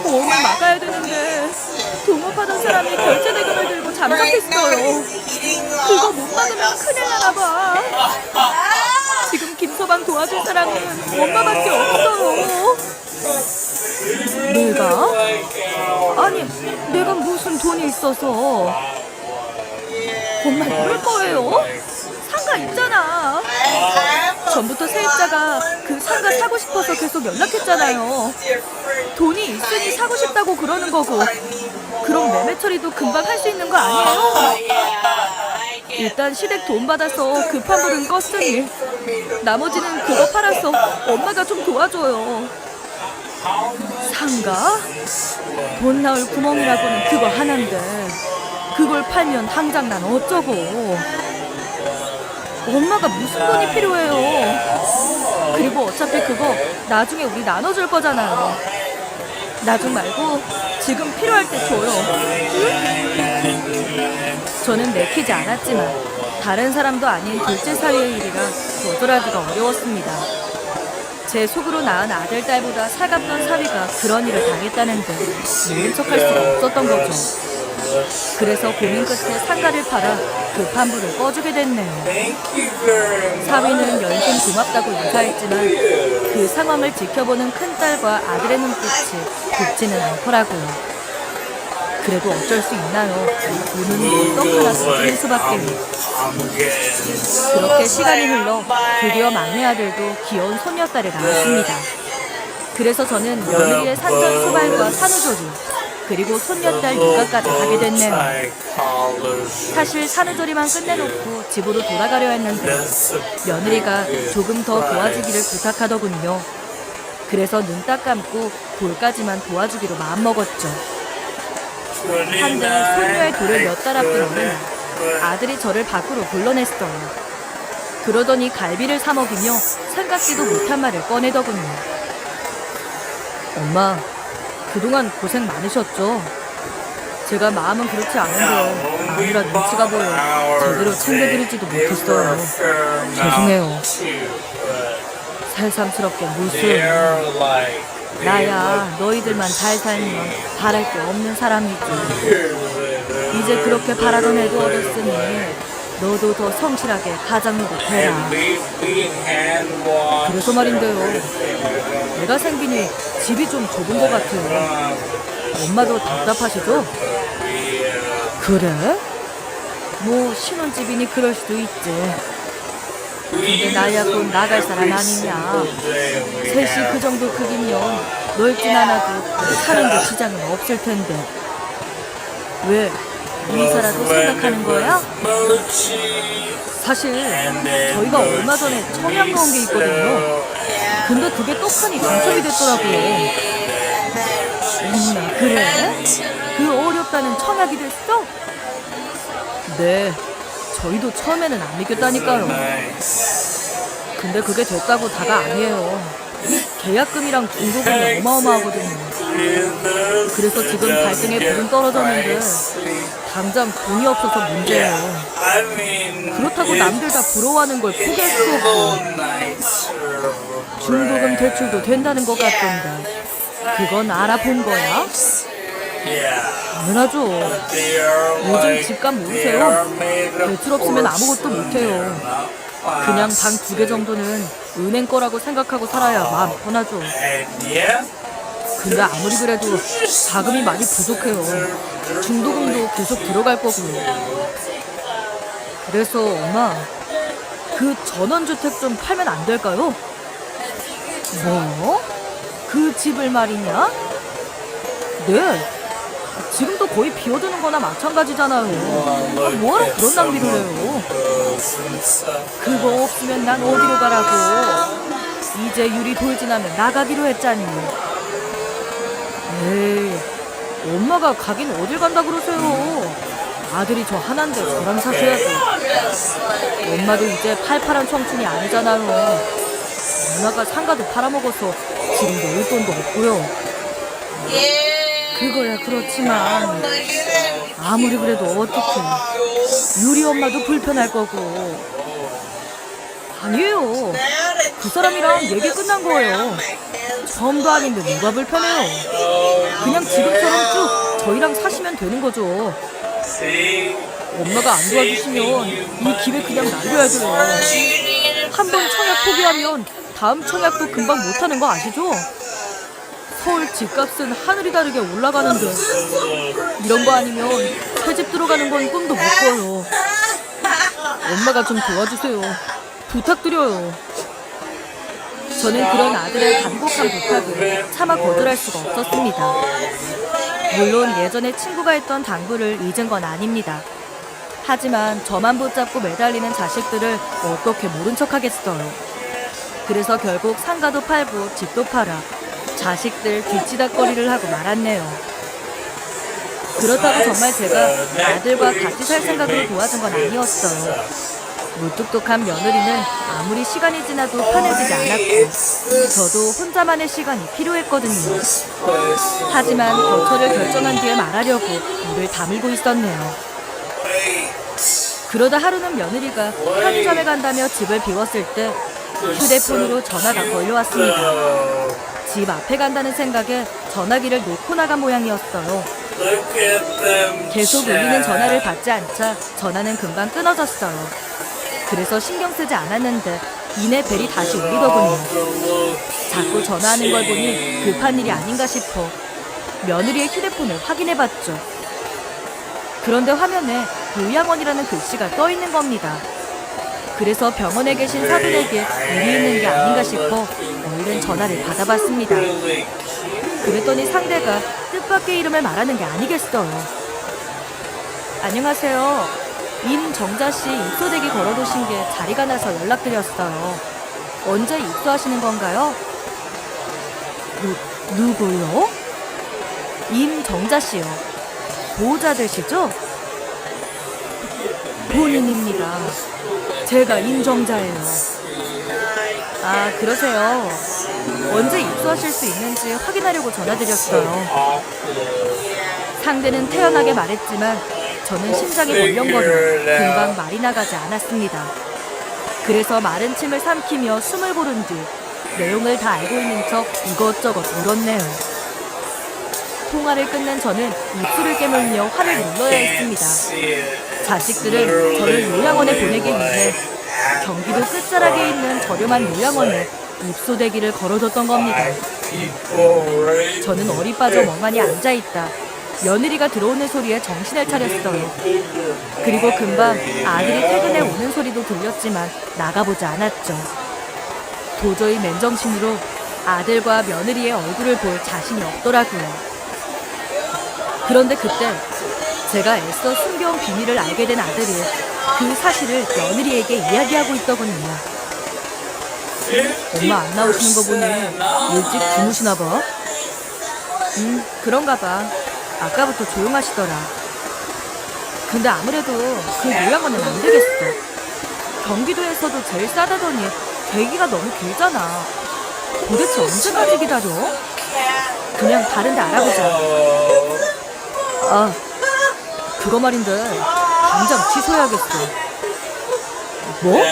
Speaker 1: 보험을 막아야 되는데 동업하던 사람이 결제 대금을 들고 잠적했어요. 그거 못 막으면 큰일 나나 봐. 지금 김서방 도와줄 사람은 엄마밖에 없어요. 내가? 아니, 내가 무슨 돈이 있어서. 엄마 이럴 거예요? 상가 있잖아. 전부터 세입자가 그 상가 사고 싶어서 계속 연락했잖아요. 돈이 있으니 사고 싶다고 그러는 거고. 그럼 매매 처리도 금방 할 수 있는 거 아니에요? 일단 시댁 돈 받아서 급한 불은 껐으니 나머지는 그거 팔아서 엄마가 좀 도와줘요. 상가? 돈 나올 구멍이라고는 그거 하나인데 그걸 팔면 당장 난 어쩌고. 엄마가 무슨 돈이 필요해요. 그리고 어차피 그거 나중에 우리 나눠줄 거잖아요. 나중 말고 지금 필요할 때 줘요. 응? 저는 내키지 않았지만 다른 사람도 아닌 둘째 사위의 일이라 거절하기가 어려웠습니다. 제 속으로 낳은 아들, 딸보다 살갑던 사위가 그런 일을 당했다는데 모른 척할 수가 없었던 거죠. 그래서 고민 끝에 상가를 팔아 급한 불을 꺼주게 됐네요. 사위는 연신 고맙다고 인사했지만 그 상황을 지켜보는 큰딸과 아들의 눈빛이 곱지는 않더라고요. 그래도 어쩔 수 있나요? 눈은 떡 하나 쏟는 수밖에. 그렇게 시간이 흘러 드디어 막내 아들도 귀여운 손녀딸을 낳았습니다. 그래서 저는 며느리의 산전 수발과 산후조리, 그리고 손녀딸 육아까지 하게 됐네요. 사실 산후조리만 끝내놓고 집으로 돌아가려 했는데 며느리가 조금 더 도와주기를 부탁하더군요. 그래서 눈 딱 감고 볼까지만 도와주기로 마음먹었죠. 한데 손녀의 돌을 몇 달 앞둔 어느 날 아들이 저를 밖으로 불러냈어요. 그러더니 갈비를 사 먹이며 생각지도 못한 말을 꺼내더군요. 엄마, 그동안 고생 많으셨죠? 제가 마음은 그렇지 않은데 아니라 눈치가 보여 제대로 챙겨드리지도 못했어요. 죄송해요. 새삼스럽게 무슨 나야 너희들만 잘 살면 바랄 게 없는 사람이지. 이제 그렇게 바라던 애도 얻었으니 너도 더 성실하게 가장 노력해라. 그래서 말인데요, 내가 생기니 집이 좀 좁은 것 같아요. 엄마도 답답하시죠? 그래? 뭐 신혼집이니 그럴 수도 있지. 근데 나야 곧 나갈 사람 아니냐. 셋이 그 정도 크기면 넓진 않아도 사는데 지장은 없을 텐데. 왜? 이사라도 생각하는 거야? 사실 저희가 얼마 전에 청약 넣은 게 있거든요. 근데 그게 떡하니 당첨이 됐더라고요. 엄마, 그래? 그 어렵다는 청약이 됐어? 네, 저희도 처음에는 안 믿겼다니까요. 근데 그게 됐다고 다가 아니에요. 계약금이랑 중도금이 어마어마하거든요. 그래서 지금 발등에 불은 떨어졌는데 당장 돈이 없어서 문제예요. 그렇다고 남들 다 부러워하는 걸 포기할 수 없고. 중도금 대출도 된다는 것 같던데 그건 알아본 거야? 당연하죠. 요즘 집값 모르세요? 대출 없으면 아무것도 못해요. 그냥 방 2개 정도는 은행 거라고 생각하고 살아야 마음 편하죠. 근데 아무리 그래도 자금이 많이 부족해요. 중도금도 계속 들어갈 거고요. 그래서 엄마, 그 전원주택 좀 팔면 안 될까요? 뭐? 그 집을 말이냐? 네. 지금도 거의 비워두는 거나 마찬가지잖아요. 뭐하러 그런 낭비를 해요? 그거 없으면 난 어디로 가라고. 이제 유리 돌진하면 나가기로 했잖니. 에이, 엄마가 가긴 어딜 간다 그러세요. 아들이 저 하나인데 저랑 사셔야죠. 엄마도 이제 팔팔한 청춘이 아니잖아요. 누나가 상가도 팔아먹어서 지금 넣을 돈도 없고요. 그거야 그렇지만 아무리 그래도 어떡해. 유리 엄마도 불편할 거고. 아니에요. 그 사람이랑 얘기 끝난 거예요. 처음도 아닌데 누가 불편해요. 그냥 지금처럼 쭉 저희랑 사시면 되는 거죠. 엄마가 안 도와주시면 이 기회 그냥 날려야 돼요. 한 번 청약 포기하면 다음 청약도 금방 못하는 거 아시죠? 서울 집값은 하늘이 다르게 올라가는데 이런 거 아니면 새집 들어가는 건 꿈도 못 꿔요. 엄마가 좀 도와주세요. 부탁드려요. 저는 그런 아들의 간곡한 부탁을 차마 거절할 수가 없었습니다. 물론 예전에 친구가 했던 당부를 잊은 건 아닙니다. 하지만 저만 붙잡고 매달리는 자식들을 어떻게 모른 척 하겠어요. 그래서 결국 상가도 팔고 집도 팔아 자식들 뒤치다꺼리를 하고 말았네요. 그렇다고 정말 제가 아들과 같이 살 생각으로 도와준 건 아니었어요. 무뚝뚝한 며느리는 아무리 시간이 지나도 편해지지 않았고 저도 혼자만의 시간이 필요했거든요. 하지만 거처를 결정한 뒤에 말하려고 입을 다물고 있었네요. 그러다 하루는 며느리가 편의점에 간다며 집을 비웠을 때 휴대폰으로 전화가 걸려왔습니다. 집 앞에 간다는 생각에 전화기를 놓고 나간 모양이었어요. 계속 울리는 전화를 받지 않자 전화는 금방 끊어졌어요. 그래서 신경 쓰지 않았는데 이내 벨이 다시 울리더군요. 자꾸 전화하는 걸 보니 급한 일이 아닌가 싶어 며느리의 휴대폰을 확인해봤죠. 그런데 화면에 요양원이라는 글씨가 떠 있는 겁니다. 그래서 병원에 계신 사돈에게 일이 있는 게 아닌가 싶어 얼른 전화를 받아봤습니다. 그랬더니 상대가 뜻밖의 이름을 말하는 게 아니겠어요. 안녕하세요. 임정자씨 입소대기 걸어두신 게 자리가 나서 연락드렸어요. 언제 입소하시는 건가요? 누구요? 임정자씨요. 보호자되시죠? 본인입니다. 제가 임정자예요. 아, 그러세요. 언제 입소하실 수 있는지 확인하려고 전화드렸어요. 상대는 태연하게 말했지만 저는 심장이 벌렁거려 금방 말이 나가지 않았습니다. 그래서 마른 침을 삼키며 숨을 고른 뒤 내용을 다 알고 있는 척 이것저것 물었네요. 통화를 끝낸 저는 입술을 깨물며 화를 눌러야 했습니다. 자식들은 저를 요양원에 보내기 위해 경기도 끝자락에 있는 저렴한 요양원에 입소대기를 걸어뒀던 겁니다. 저는 어리 빠져 멍하니 앉아있다 며느리가 들어오는 소리에 정신을 차렸어요. 그리고 금방 아들이 퇴근해 오는 소리도 들렸지만 나가보지 않았죠. 도저히 맨정신으로 아들과 며느리의 얼굴을 볼 자신이 없더라고요. 그런데 그때 제가 애써 숨겨온 비밀을 알게 된 아들이 그 사실을 며느리에게 이야기하고 있더군요. 엄마 안 나오시는 거 보니 일찍 주무시나 봐. 그런가 봐. 아까부터 조용하시더라. 근데 아무래도 그 요양원은 안 되겠어. 경기도에서도 제일 싸다더니 대기가 너무 길잖아. 도대체 언제까지 기다려? 그냥 다른 데 알아보자. 아, 그거 말인데 당장 취소해야겠어. 뭐?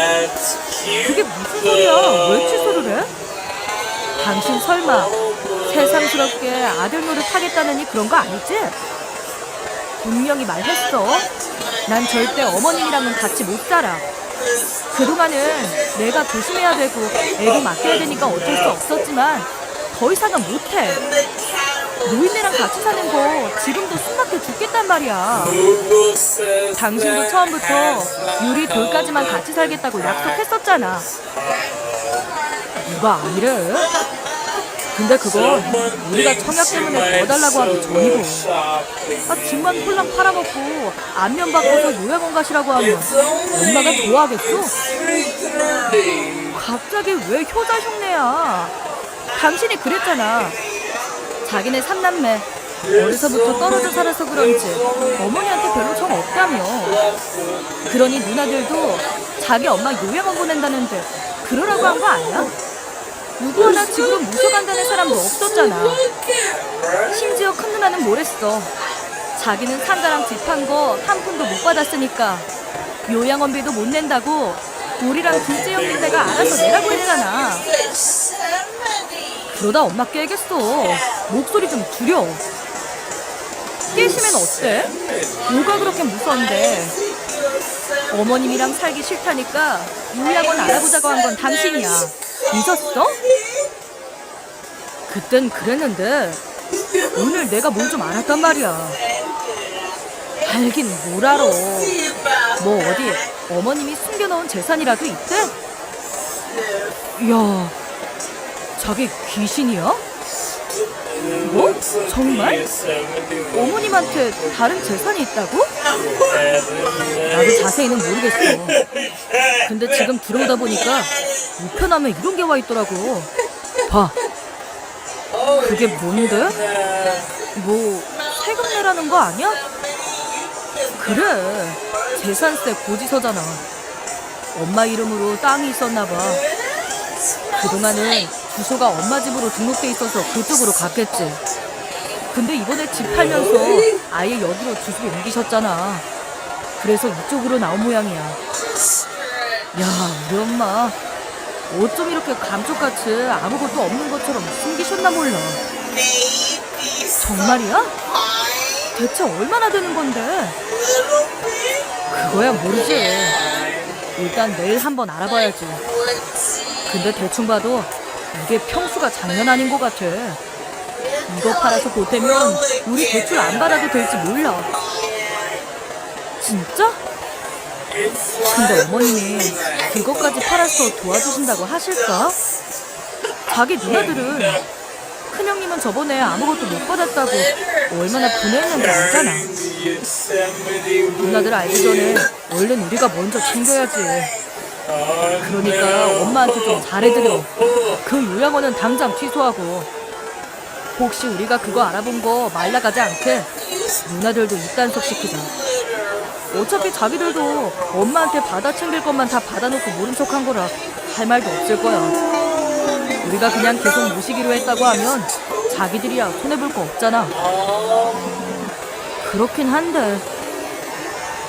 Speaker 1: 그게 무슨 소리야? 왜 취소를 해? 당신 설마 세상스럽게 아들 노릇 하겠다느니 그런 거 아니지? 분명히 말했어. 난 절대 어머님이랑은 같이 못 살아. 그동안은 내가 조심해야 되고 애도 맡겨야 되니까 어쩔 수 없었지만 더 이상은 못해. 노인네랑 같이 사는 거 지금도 숨막혀 죽겠단 말이야. 당신도 처음부터 유리 돌까지만 같이 살겠다고 약속했었잖아. 누가 아니래? 근데 그건 우리가 청약 때문에 더 달라고 하기 전이고. 집만 홀랑 팔아먹고 안면 바꿔서 요양원 가시라고 하면 엄마가 좋아하겠어? 갑자기 왜 효자 흉내야? 당신이 그랬잖아. 자기네 삼남매 어려서부터 떨어져 살아서 그런지 어머니한테 별로 정 없다며. 그러니 누나들도 자기 엄마 요양원 보낸다는데 그러라고 한 거 아니야? 누구 하나 집으로 모셔간다는 사람도 없었잖아. 심지어 큰 누나는 뭐랬어. 자기는 상가랑 집 한 거 한 푼도 못 받았으니까 요양원비도 못 낸다고 우리랑 둘째 형님네가 알아서 내라고 했잖아. 그러다 엄마 깨겠어. 목소리 좀 줄여. 깨시면 어때? 뭐가 그렇게 무서운데. 어머님이랑 살기 싫다니까 요양원 알아보자고 한 건 당신이야. 잊었어? 그땐 그랬는데 오늘 내가 뭘 좀 알았단 말이야. 알긴 뭘 알아. 뭐 어디 어머님이 숨겨놓은 재산이라도 있대? 이야, 저게 귀신이야? 뭐? 정말? 어머님한테 다른 재산이 있다고? 나도 자세히는 모르겠어. 근데 지금 들어오다 보니까 우편함에 이런 게 와 있더라고. 봐. 그게 뭔데? 뭐 세금 내라는 거 아니야? 그래, 재산세 고지서잖아. 엄마 이름으로 땅이 있었나 봐. 그동안은 주소가 엄마 집으로 등록돼 있어서 그쪽으로 갔겠지. 근데 이번에 집 팔면서 아예 여기로 주소 옮기셨잖아. 그래서 이쪽으로 나온 모양이야. 야, 우리 엄마 어쩜 이렇게 감쪽같이 아무것도 없는 것처럼 숨기셨나 몰라. 정말이야? 대체 얼마나 되는 건데? 그거야 모르지. 일단 내일 한번 알아봐야지. 근데 대충 봐도 이게 평수가 장난 아닌 것 같아. 이거 팔아서 보태면 우리 대출 안 받아도 될지 몰라. 진짜? 근데 어머님이 그것까지 팔아서 도와주신다고 하실까? 자기 누나들은 큰형님은 저번에 아무것도 못 받았다고 얼마나 분해했는지 알잖아. 누나들 알기 전에 얼른 우리가 먼저 챙겨야지. 그러니까 엄마한테 좀 잘해드려. 그 요양원은 당장 취소하고, 혹시 우리가 그거 알아본 거 말라가지 않게 누나들도 입단속 시키자. 어차피 자기들도 엄마한테 받아 챙길 것만 다 받아놓고 모른 척한 거라 할 말도 없을 거야. 우리가 그냥 계속 모시기로 했다고 하면 자기들이야 손해볼 거 없잖아. 그렇긴 한데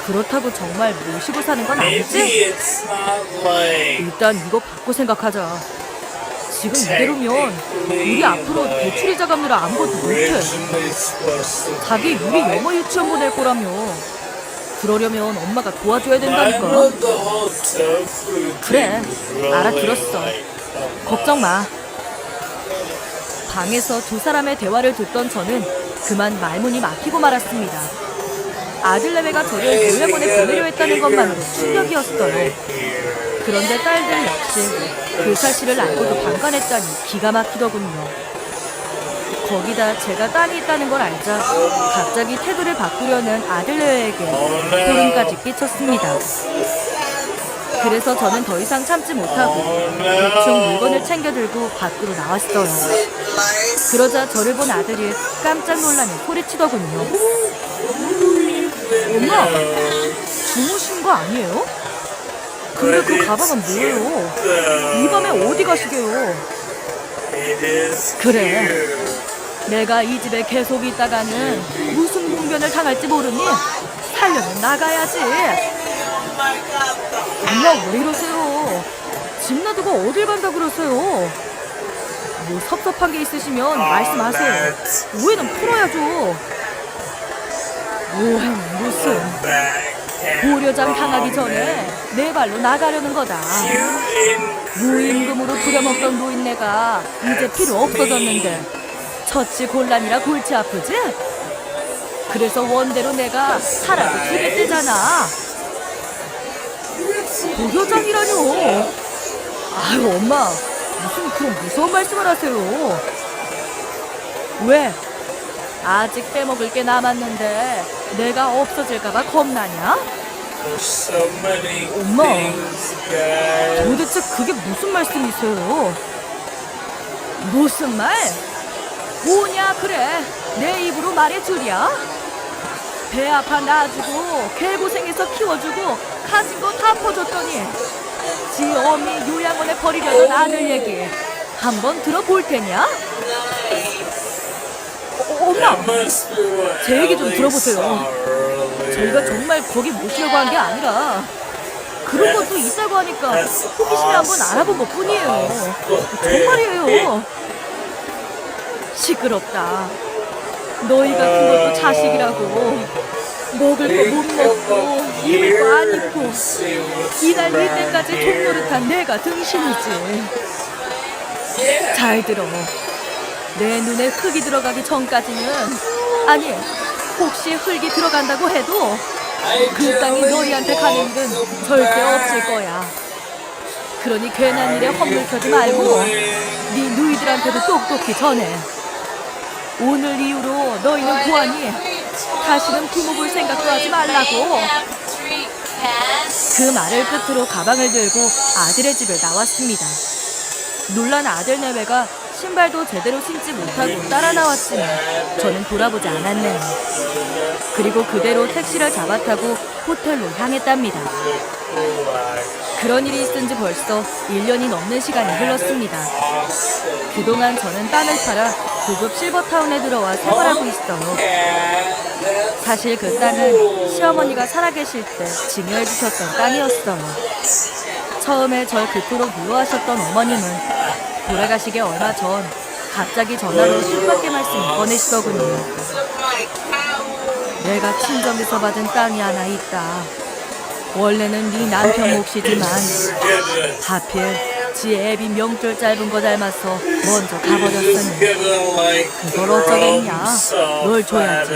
Speaker 1: 그렇다고 정말 모시고 사는 건 아니지? 일단 이거 받고 생각하자. 지금 이대로면 우리 앞으로 대출이자 갚느라 아무것도 못해. 자기 유리 영어 유치원 보낼 거라며. 그러려면 엄마가 도와줘야 된다니까. 그래, 알아들었어. 걱정 마. 방에서 두 사람의 대화를 듣던 저는 그만 말문이 막히고 말았습니다. 아들내외가 저를 요양원에 보내려 했다는 것만으로 충격이었어요. 그런데 딸들 역시 그 사실을 알고도 방관했다니 기가 막히더군요. 거기다 제가 딸이 있다는 걸 알자 갑자기 태도를 바꾸려는 아들내외에게 소름까지 끼쳤습니다. 그래서 저는 더 이상 참지 못하고 대충 물건을 챙겨 들고 밖으로 나왔어요. 그러자 저를 본 아들이 깜짝 놀라며 소리치더군요. 엄마, 주무신 거 아니에요? 근데 그 가방은 뭐예요? 이 밤에 어디 가시게요? 그래, 내가 이 집에 계속 있다가는 무슨 봉변을 당할지 모르니 살려면 나가야지. 엄마 왜 이러세요? 집 놔두고 어딜 간다 그러세요? 뭐 섭섭한 게 있으시면 말씀하세요. 오해는 풀어야죠. 오해는 무슨. 보려장 당하기 전에 내 발로 나가려는 거다. 무임금으로 부려먹던 노인네가 이제 필요 없어졌는데 처치 곤란이라 골치 아프지? 그래서 원대로 내가 살아도 주겠대잖아. 보려장이라뇨. 아유 엄마, 무슨 그런 무서운 말씀을 하세요. 왜? 아직 빼먹을 게 남았는데 내가 없어질까봐 겁나냐? 엄마, 도대체 그게 무슨 말씀이세요? 무슨 말? 뭐냐 그래, 내 입으로 말해주랴? 배 아파 놔주고 개고생해서 키워주고 가진 거 다 퍼줬더니 지 어미 요양원에 버리려던 아들 얘기 한번 들어볼 테냐? 엄마, 제 얘기 좀 들어보세요. 저희가 정말 거기 모시려고 한 게 아니라 그런 것도 있다고 하니까 호기심에 한번 알아본 것 뿐이에요. 정말이에요. 시끄럽다. 너희 같은 것도 자식이라고. 먹을 거 못 먹고 입을 거 안 입고 기다릴 때까지 돈 노릇한 내가 등신이지. 잘 들어. 내 눈에 흙이 들어가기 전까지는, 아니 혹시 흙이 들어간다고 해도 그 땅이 너희한테 가는 일은 절대 없을 거야. 그러니 괜한 일에 헛물켜지 말고 네 누이들한테도 똑똑히 전해. 오늘 이후로 너희는 보아니 다시는 부모 볼 생각도 하지 말라고. 그 말을 끝으로 가방을 들고 아들의 집을 나왔습니다. 놀란 아들내외가 신발도 제대로 신지 못하고 따라 나왔지만 저는 돌아보지 않았네요. 그리고 그대로 택시를 잡아타고 호텔로 향했답니다. 그런 일이 있은 지 벌써 1년이 넘는 시간이 흘렀습니다. 그동안 저는 땅을 팔아 고급 실버타운에 들어와 생활하고 있어요. 사실 그 땅은 시어머니가 살아계실 때 증여해 주셨던 땅이었어요. 처음에 절 그토록 미워하셨던 어머님은 돌아가시기 얼마 전 갑자기 전화로 신밖의 말씀을 꺼내시더군요. 내가 친정에서 받은 땅이 하나 있다. 원래는 네 남편 몫이지만 하필 지 애비 명절 짧은 거 닮아서 먼저 가버렸으니 그걸 어쩌겠냐. 널 줘야지.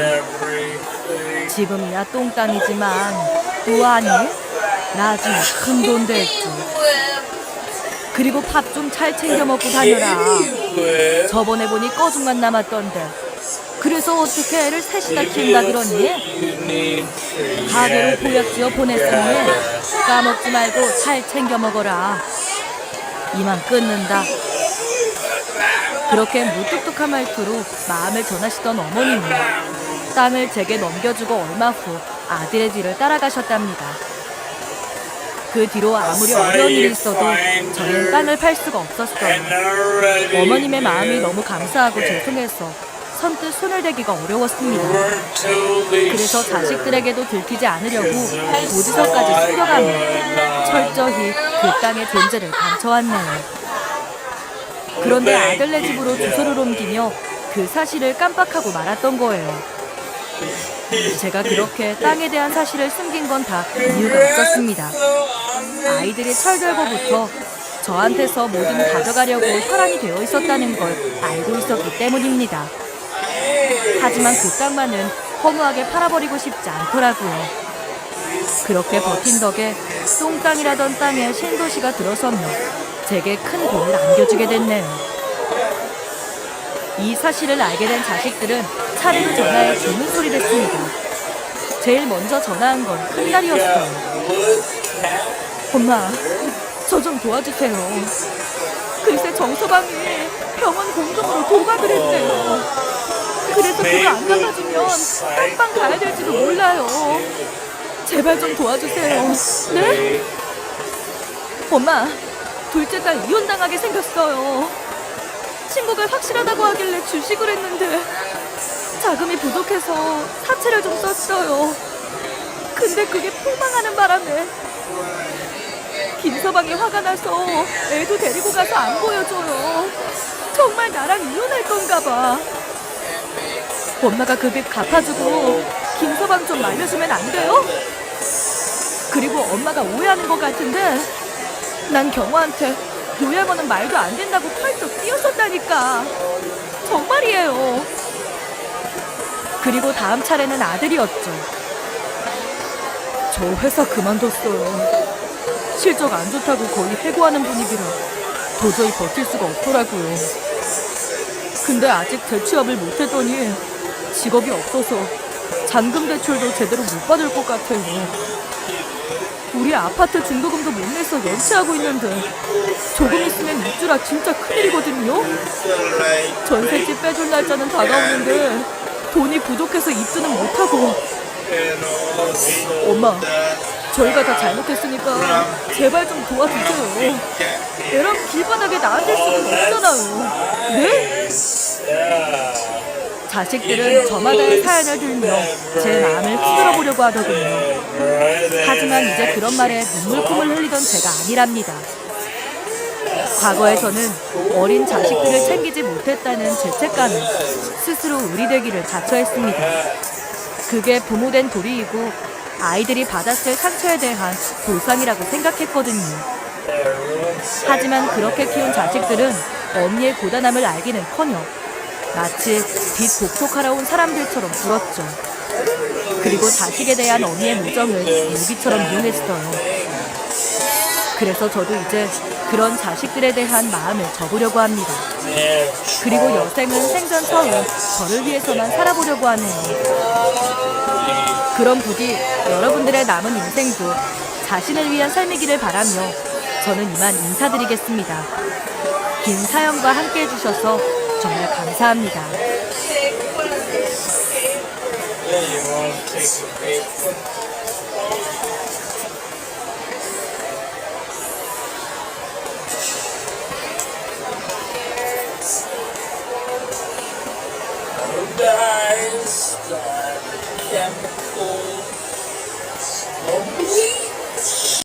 Speaker 1: 지금이야 똥땅이지만 또 아니? 나중에 큰 돈 될지. 그리고 밥 좀 잘 챙겨 먹고 다녀라. 저번에 보니 꺼죽만 남았던데. 그래서 어떻게 애를 셋이나 키운다 그러니? 가게로 보약지어 보냈으니 까먹지 말고 잘 챙겨 먹어라. 이만 끊는다. 그렇게 무뚝뚝한 말투로 마음을 전하시던 어머님은 땅을 제게 넘겨주고 얼마 후 아들의 뒤를 따라가셨답니다. 그 뒤로 아무리 어려운 일이 있어도 저는 땅을 팔 수가 없었어요. 어머님의 마음이 너무 감사하고 죄송해서 선뜻 손을 대기가 어려웠습니다. 그래서 자식들에게도 들키지 않으려고 보지서까지 숨겨가며 철저히 그 땅의 존재를 감춰왔네요. 그런데 아들네 집으로 주소를 옮기며 그 사실을 깜빡하고 말았던 거예요. 제가 그렇게 땅에 대한 사실을 숨긴 건 다 이유가 있었습니다. 아이들이 철들고부터 저한테서 뭐든 가져가려고 혈안이 되어 있었다는 걸 알고 있었기 때문입니다. 하지만 그 땅만은 허무하게 팔아버리고 싶지 않더라고요. 그렇게 버틴 덕에 똥땅이라던 땅에 신도시가 들어서며 제게 큰 돈을 안겨주게 됐네요. 이 사실을 알게 된 자식들은 차례로 전화해 주문 소리를 했습니다. 제일 먼저 전화한 건 큰딸이었어요. 엄마, 저 좀 도와주세요. 글쎄 정서방이 병원 공동으로 도박을 했대요. 그래서 그거 안 갚아주면 딴방 가야 될지도 몰라요. 제발 좀 도와주세요. 네? 엄마, 둘째 딸 이혼당하게 생겼어요. 친구가 확실하다고 하길래 주식을 했는데 자금이 부족해서 사채를 좀 썼어요. 근데 그게 폭망하는 바람에 김서방이 화가 나서 애도 데리고 가서 안 보여줘요. 정말 나랑 이혼할 건가 봐. 엄마가 그 빚 갚아주고 김서방 좀 말려주면 안 돼요? 그리고 엄마가 오해하는 것 같은데 난 경호한테 요양원은 말도 안 된다고 펄쩍 뛰었었다니까. 정말이에요. 그리고 다음 차례는 아들이었죠. 저 회사 그만뒀어요. 실적 안 좋다고 거의 해고하는 분위기라 도저히 버틸 수가 없더라고요. 근데 아직 재취업을 못했더니 직업이 없어서 잔금 대출도 제대로 못 받을 것 같아요. 우리 아파트 중도금도 못 내서 연체하고 있는데 조금 있으면 입주라 진짜 큰일이거든요. 전셋집 빼줄 날짜는 다가오는데 돈이 부족해서 입주는 못하고. 엄마, 저희가 다 잘못했으니까 제발 좀 도와주세요. 애랑 길바닥에 나앉을 수는 없잖아요. 네? 자식들은 저마다의 사연을 들며 제 마음을 흔들어보려고 하더군요. 하지만 이제 그런 말에 눈물콧물 흘리던 제가 아니랍니다. 과거에 저는 어린 자식들을 챙기지 못했다는 죄책감에 스스로 의리되기를 자처했습니다. 그게 부모된 도리이고 아이들이 받았을 상처에 대한 보상이라고 생각했거든요. 하지만 그렇게 키운 자식들은 어미의 고단함을 알기는커녕 마치 빚 복속하러 온 사람들처럼 굴었죠. 그리고 자식에 대한 어미의 무정을 무기처럼 이용했어요. 그래서 저도 이제 그런 자식들에 대한 마음을 접으려고 합니다. 그리고 여생은 생전 처음 저를 위해서만 살아보려고 하네요. 그럼 부디 여러분들의 남은 인생도 자신을 위한 삶이기를 바라며 저는 이만 인사드리겠습니다. 긴 사연과 함께 해주셔서 정말 감사합니다.